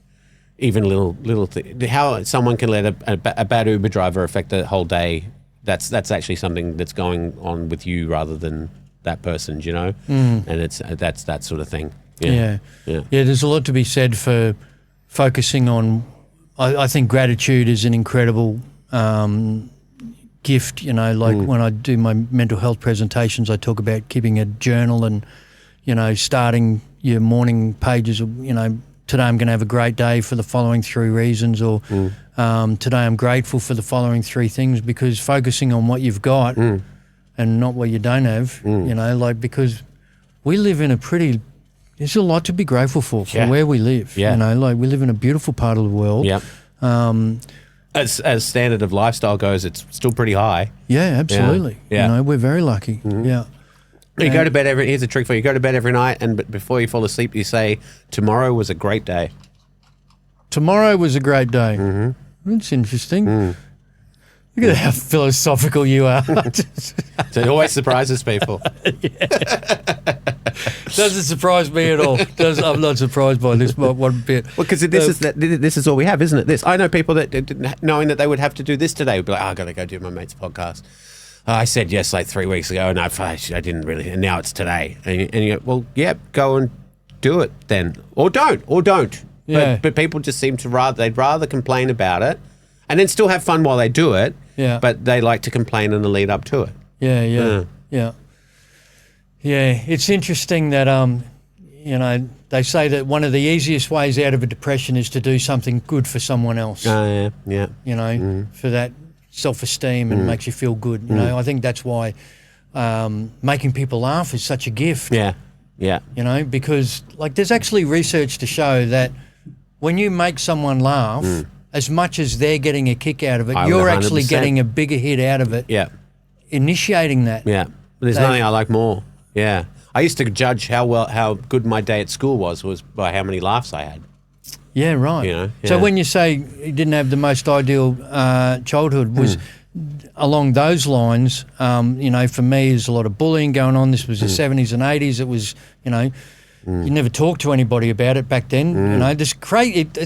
Even little thing. How someone can let a bad Uber driver affect the whole day. That's actually something that's going on with you rather than that person. You know, and it's that's that sort of thing. Yeah. There's a lot to be said for focusing on. I think gratitude is an incredible gift. You know, like when I do my mental health presentations, I talk about keeping a journal and, you know, starting your morning pages. You know, today I'm going to have a great day for the following 3 reasons, or today I'm grateful for the following 3 things, because focusing on what you've got and not what you don't have. You know, like, because we live in there's a lot to be grateful for where we live. Yeah. You know, like, we live in a beautiful part of the world. Yep. As standard of lifestyle goes, it's still pretty high. Yeah, absolutely. Yeah. You know, we're very lucky. Yeah. You go to bed here's a trick for you. You go to bed every night, and before you fall asleep, you say, tomorrow was a great day. Tomorrow was a great day. That's interesting. Look at how philosophical you are. So it always surprises people. Doesn't surprise me at all. I'm not surprised by this one bit. Well, because this is all we have, isn't it? I know people that knowing that they would have to do this today would be like, I got to go do my mate's podcast. I said yes like 3 weeks ago, and I didn't really, and now it's today. And you go, well, yeah, go and do it then, or don't. Yeah. But people just seem to they'd rather complain about it, and then still have fun while they do it. Yeah. But they like to complain in the lead up to it. Yeah. It's interesting that they say that one of the easiest ways out of a depression is to do something good for someone else. Yeah. For that self-esteem and makes you feel good. You know, I think that's why making people laugh is such a gift. Yeah. Because like there's actually research to show that when you make someone laugh, as much as they're getting a kick out of it, you're actually 100%. getting a bigger hit out of it. Yeah. Initiating that. Yeah. There's nothing I like more. Yeah. I used to judge how good my day at school was by how many laughs I had. Yeah, right. You know, So yeah. when you say you didn't have the most ideal childhood, was along those lines, for me, there's a lot of bullying going on. This was the 70s and 80s. It was, you never talked to anybody about it back then. This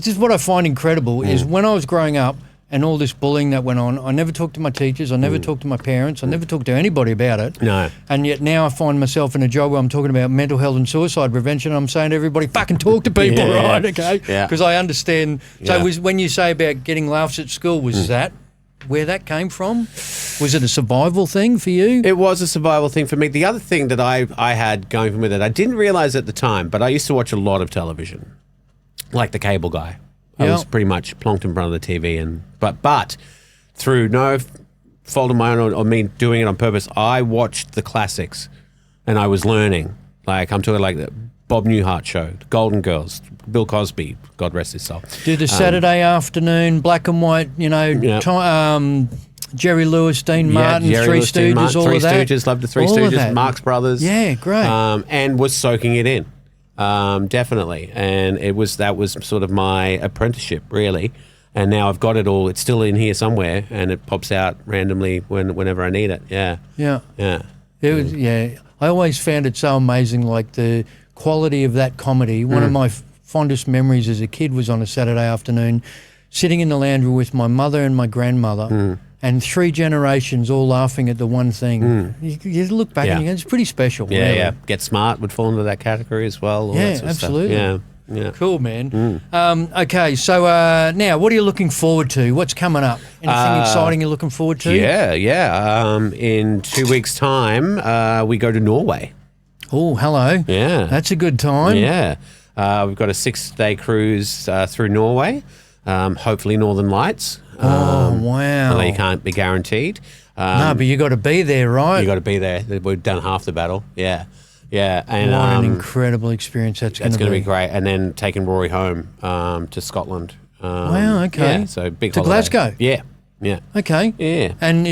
is what I find incredible is when I was growing up and all this bullying that went on, I never talked to my teachers, I never talked to my parents, I never talked to anybody about it. No. And yet now I find myself in a job where I'm talking about mental health and suicide prevention, and I'm saying to everybody, fucking talk to people, Yeah. right? Okay? Yeah. Because I understand. So Yeah. when you say about getting laughs at school, was that where that came from? Was it a survival thing for you? It was a survival thing for me. The other thing that I had going for me that I didn't realize at the time, but I used to watch a lot of television, like the cable guy. I Yeah. was pretty much plonked in front of the TV, but through no fault of my own or me doing it on purpose, I watched the classics, and I was learning. Like I'm talking like the Bob Newhart show, The Golden Girls, Bill Cosby, God rest his soul. Do the Saturday afternoon black and white, Jerry Lewis, Dean Martin, Jerry Three Lewis, Dean Stooges, Martin, all Three of that. Stooges, loved the Three All of Stooges, that. Marx Brothers. Yeah, great. And was soaking it in, definitely. And that was sort of my apprenticeship, really. And now I've got it all. It's still in here somewhere, and it pops out randomly whenever I need it. Yeah. Yeah. Yeah. It was, I always found it so amazing, like the quality of that comedy. One of my fondest memories as a kid was on a Saturday afternoon, sitting in the lounge room with my mother and my grandmother, and 3 generations all laughing at the one thing. You look back and you go, it's pretty special. Yeah, really. yeah. Get Smart would fall into that category as well. All Yeah, that sort of stuff. absolutely. Yeah. Cool, man. Okay, so now what are you looking forward to? What's coming up? Anything exciting you're looking forward to? Yeah. In 2 weeks' time, we go to Norway. Oh, hello. Yeah. That's a good time. Yeah. We've got a 6-day cruise through Norway, hopefully Northern Lights. Wow. Although you can't be guaranteed. No, but you got to be there, right? You got to be there. We've done half the battle. Yeah. Yeah. And What an incredible experience that's going to be. it's going to be great. And then taking Rory home to Scotland. Wow, okay. Yeah, so big To holiday. Glasgow? Yeah. Yeah. Okay. Yeah. And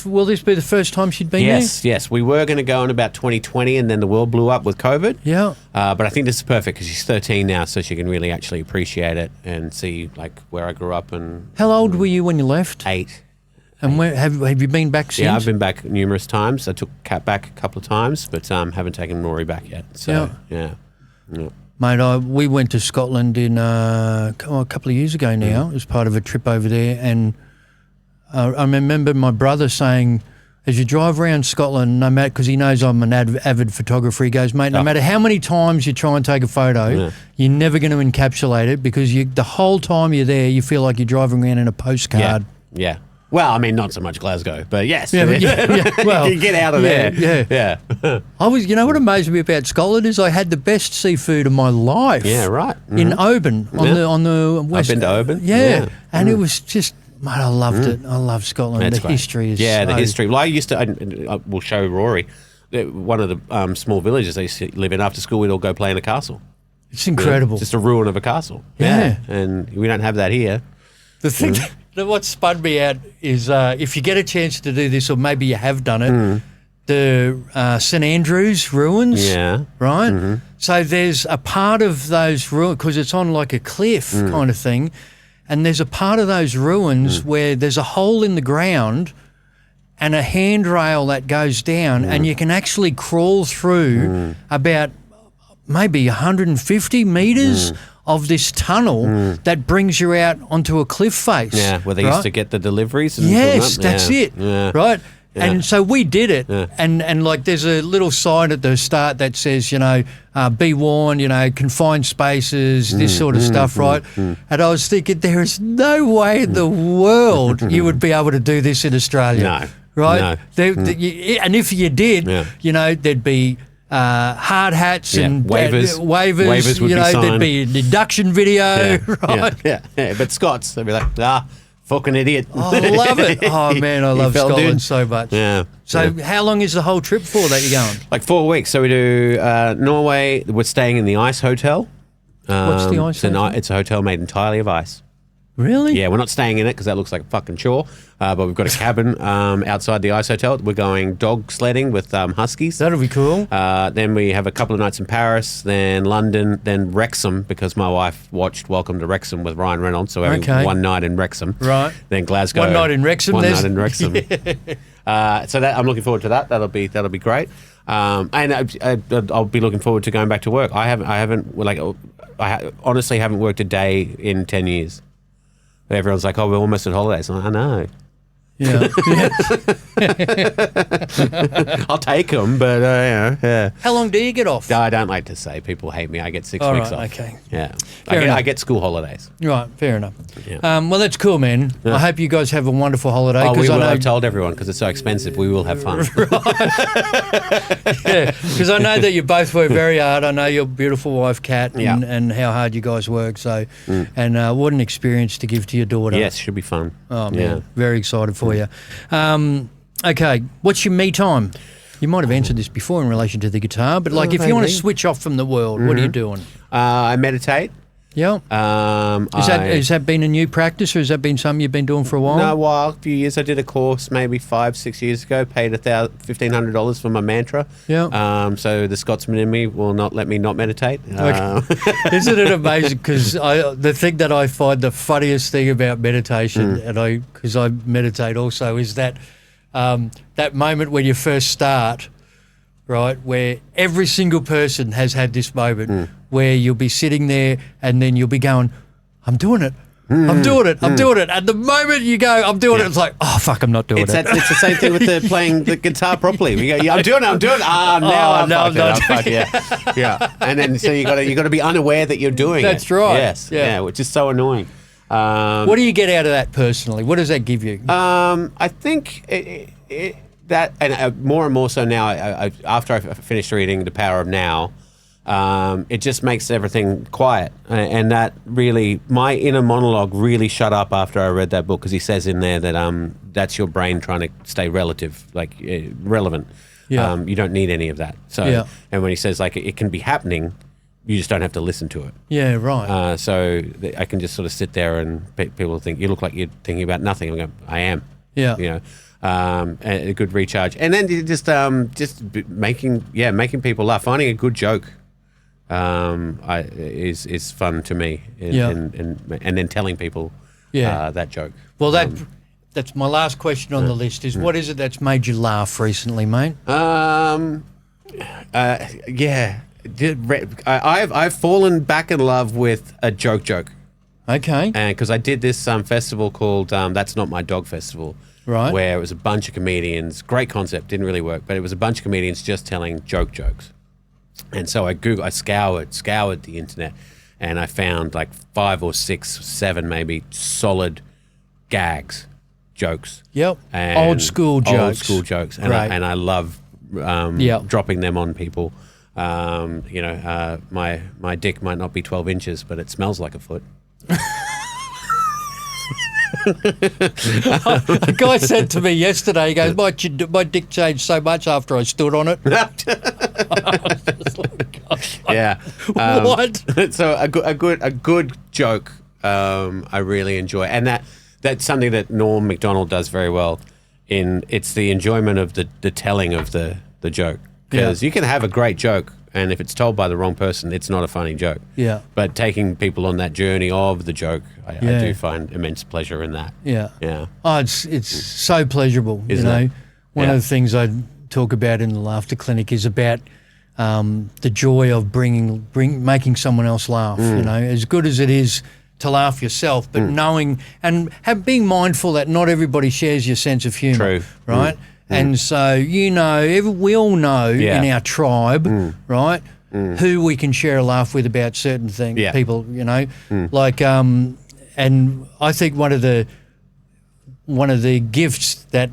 will this be the first time she'd been Yes. We were going to go in about 2020, and then the world blew up with COVID. there? Yeah. But I think this is perfect because she's 13 now, so she can really actually appreciate it and see like where I grew up and How old were you when you left? 8. And where have you been back since? Yeah, I've been back numerous times. I took Kat back a couple of times, but haven't taken Rory back yet. So yeah. Mate, we went to Scotland in a couple of years ago now as part of a trip over there, and I remember my brother saying, as you drive around Scotland, no matter, because he knows I'm an avid photographer, he goes, mate, no matter how many times you try and take a photo, you're never going to encapsulate it because the whole time you're there, you feel like you're driving around in a postcard. Yeah. Well, I mean, not so much Glasgow, but yes. Yeah, well, you get out of there. Yeah. I was, what amazed me about Scotland is I had the best seafood of my life. Yeah, right. In Oban on the west. I've been to Oban. Yeah. And it was just, mate, I loved it. I love Scotland. That's the great. history is the so- history. Well, I used to. I will show Rory. One of the small villages I used to live in. After school, we'd all go play in a castle. It's incredible. Just a ruin of a castle. Yeah. And we don't have that here. The thing that what spun me out is if you get a chance to do this, or maybe you have done it, the St Andrews ruins. Yeah. Right? So there's a part of those ruins, because it's on like a cliff kind of thing, and there's a part of those ruins where there's a hole in the ground and a handrail that goes down, and you can actually crawl through about maybe 150 metres of this tunnel that brings you out onto a cliff face. Yeah, where they used to get the deliveries. And yes, that's it, right? Yeah. And so we did it, and like there's a little sign at the start that says, be warned, confined spaces, this sort of stuff, right? And I was thinking, there is no way in the world you would be able to do this in Australia. No. Right? No. And if you did, there'd be hard hats and waivers would be signed. There'd be an induction video, right? Yeah. But Scots, they'd be like, fucking idiot. Oh, I love it. Oh, man, I love Scotland so much. Yeah. So how long is the whole trip for that you're going? Like 4 weeks. So we do Norway. We're staying in the Ice Hotel. What's the Ice Hotel? It's a hotel made entirely of ice. Really? Yeah, we're not staying in it because that looks like a fucking chore. But we've got a cabin outside the Ice Hotel. We're going dog sledding with huskies. That'll be cool. Then we have a couple of nights in Paris, then London, then Wrexham, because my wife watched Welcome to Wrexham with Ryan Reynolds. So having one night in Wrexham. Right. Then Glasgow. One night in Wrexham. One night in Wrexham. So that I'm looking forward to that. That'll be great. And I'll be looking forward to going back to work. I honestly haven't worked a day in 10 years. Everyone's like, oh, we're almost at holidays. I'm like, I know. Yeah. I'll take them, but yeah. How long do you get off? I don't like to say. People hate me. I get 6 weeks off. Okay. Yeah. Fair I get school holidays. Right, fair enough. Yeah. Well, that's cool, man. Yeah. I hope you guys have a wonderful holiday. Oh, we will. I know, I've told everyone because it's so expensive. We will have fun. Yeah, because I know that you both work very hard. I know your beautiful wife, Kat, and how hard you guys work. So, and what an experience to give to your daughter. Yes, should be fun. Oh, man, very excited for you. Okay, what's your me time? You might have answered this before in relation to the guitar, but like if you want to switch off from the world, what are you doing? I meditate. Yeah. Has that been a new practice, or has that been something you've been doing for a while? No, a few years. I did a course maybe 5-6 years ago. Paid $1,500 for my mantra. Yeah. So the Scotsman in me will not let me not meditate. Isn't it amazing? Because the thing that I find the funniest thing about meditation, and because I meditate also, is that that moment when you first start, right, where every single person has had this moment where you'll be sitting there and then you'll be going, I'm doing it. I'm doing it. I'm doing it. And the moment you go, I'm doing it, it's like, oh, fuck, I'm not doing it. It's the same thing with playing the guitar properly. We go, yeah, I'm doing it. I'm not doing it. Yeah. And then so you got to be unaware that you're doing it. That's right. Yes. Yeah. Which is so annoying. What do you get out of that personally? What does that give you? I think that, and more and more so now, after I finished reading The Power of Now, it just makes everything quiet. And that really, my inner monologue really shut up after I read that book, because he says in there that that's your brain trying to stay relevant. Yeah. You don't need any of that. So, and when he says it can be happening, you just don't have to listen to it. Yeah, right. So I can just sort of sit there and people think, you look like you're thinking about nothing. I go, I am. Yeah. A good recharge. And then just making people laugh. Finding a good joke is fun to me. And then telling people that joke. Well, that's my last question on the list is what is it that's made you laugh recently, mate? I've fallen back in love with a joke. Okay. And because I did this festival called That's Not My Dog Festival. Right. Where it was a bunch of comedians. Great concept, didn't really work, but it was a bunch of comedians just telling jokes. And so I scoured the internet, and I found 5 or 6, 7 maybe solid gags, jokes. Yep. Old school jokes. And I love dropping them on people. My dick might not be 12 inches, but it smells like a foot. A guy said to me yesterday, he goes, my dick changed so much after I stood on it. Yeah. What? So a good joke I really enjoy. And that's something that Norm Macdonald does very well. It's the enjoyment of the telling of the joke. Because you can have a great joke And if it's told by the wrong person, it's not a funny joke. Yeah. But taking people on that journey of the joke, I do find immense pleasure in that. Yeah. Yeah. Oh, it's so pleasurable. Isn't you know, it? One of the things I talk about in the Laughter Clinic is about the joy of making someone else laugh. You know, as good as it is to laugh yourself, but knowing and being mindful that not everybody shares your sense of humour. True. Right. And so, we all know in our tribe, right, who we can share a laugh with about certain things. Yeah. People, like, and I think one of the gifts that,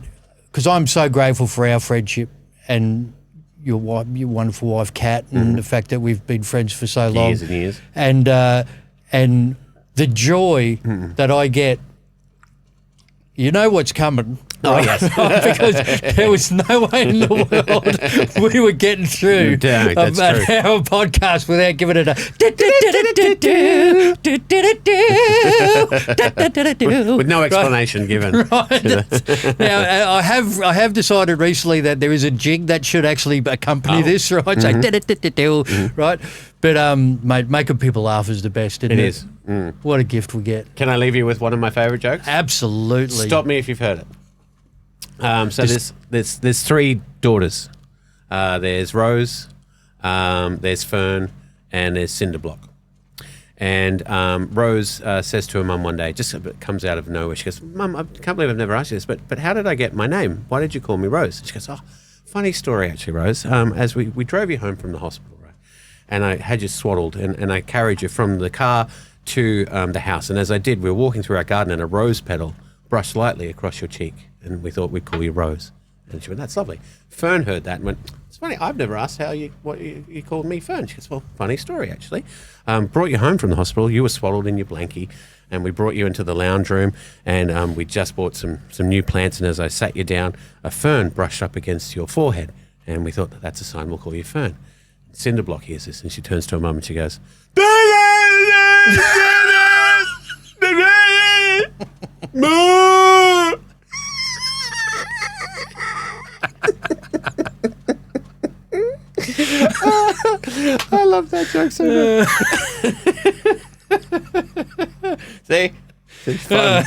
because I'm so grateful for our friendship and your wonderful wife, Kat, and the fact that we've been friends for so long. Years and years. And the joy that I get, you know what's coming. Oh, yes. Because there was no way in the world we were getting through That's true. our podcast without giving it With no explanation given. Right. Now, I have decided recently that there is a jig that should actually accompany this, right? So, right? But, mate, making people laugh is the best, isn't it? It is. What a gift we get. Can I leave you with one of my favourite jokes? Absolutely. Stop me if you've heard it. So there's three daughters. There's Rose, there's Fern, and there's Cinderblock. And Rose says to her mum one day, just comes out of nowhere. She goes, "Mum, I can't believe I've never asked you this, but how did I get my name? Why did you call me Rose?" And she goes, "Oh, funny story actually, Rose. As we drove you home from the hospital, right, and I had you swaddled, and I carried you from the car to the house. And as I did, we were walking through our garden, and a rose petal brushed lightly across your cheek. And we thought we'd call you Rose." And she went, "That's lovely." Fern heard that and went, "It's funny, I've never asked what you called me Fern." She goes, "Well, funny story, actually. Brought you home from the hospital. You were swaddled in your blankie, and we brought you into the lounge room, and we just bought some new plants. And as I sat you down, a fern brushed up against your forehead, and we thought that's a sign we'll call you Fern." Cinderblock hears this, and she turns to her mum and she goes, "Moo!" I love that joke so much. See? It's fun.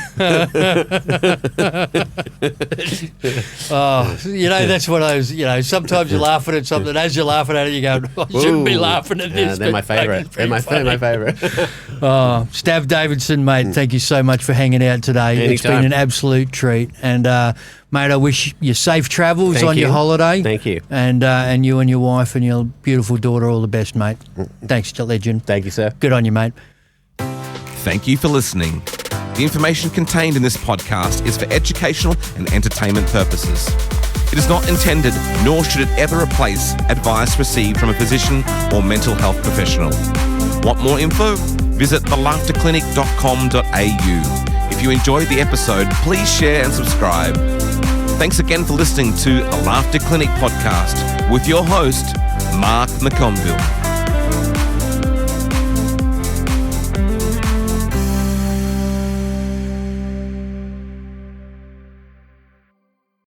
That's what I was, sometimes you're laughing at something, as you're laughing at it, you go, "I shouldn't be laughing at this." They're my favourite. They're my favourite. Stav Davidson, mate, thank you so much for hanging out today. Anytime. It's been an absolute treat. And, mate, I wish you safe travels Thank on you. your holiday. Thank you. And you and your wife and your beautiful daughter, all the best, mate. Thanks, legend. Thank you, sir. Good on you, mate. Thank you for listening. The information contained in this podcast is for educational and entertainment purposes. It is not intended, nor should it ever replace, advice received from a physician or mental health professional. Want more info? Visit thelaughterclinic.com.au. If you enjoyed the episode, please share and subscribe. Thanks again for listening to the Laughter Clinic podcast with your host, Mark McConville.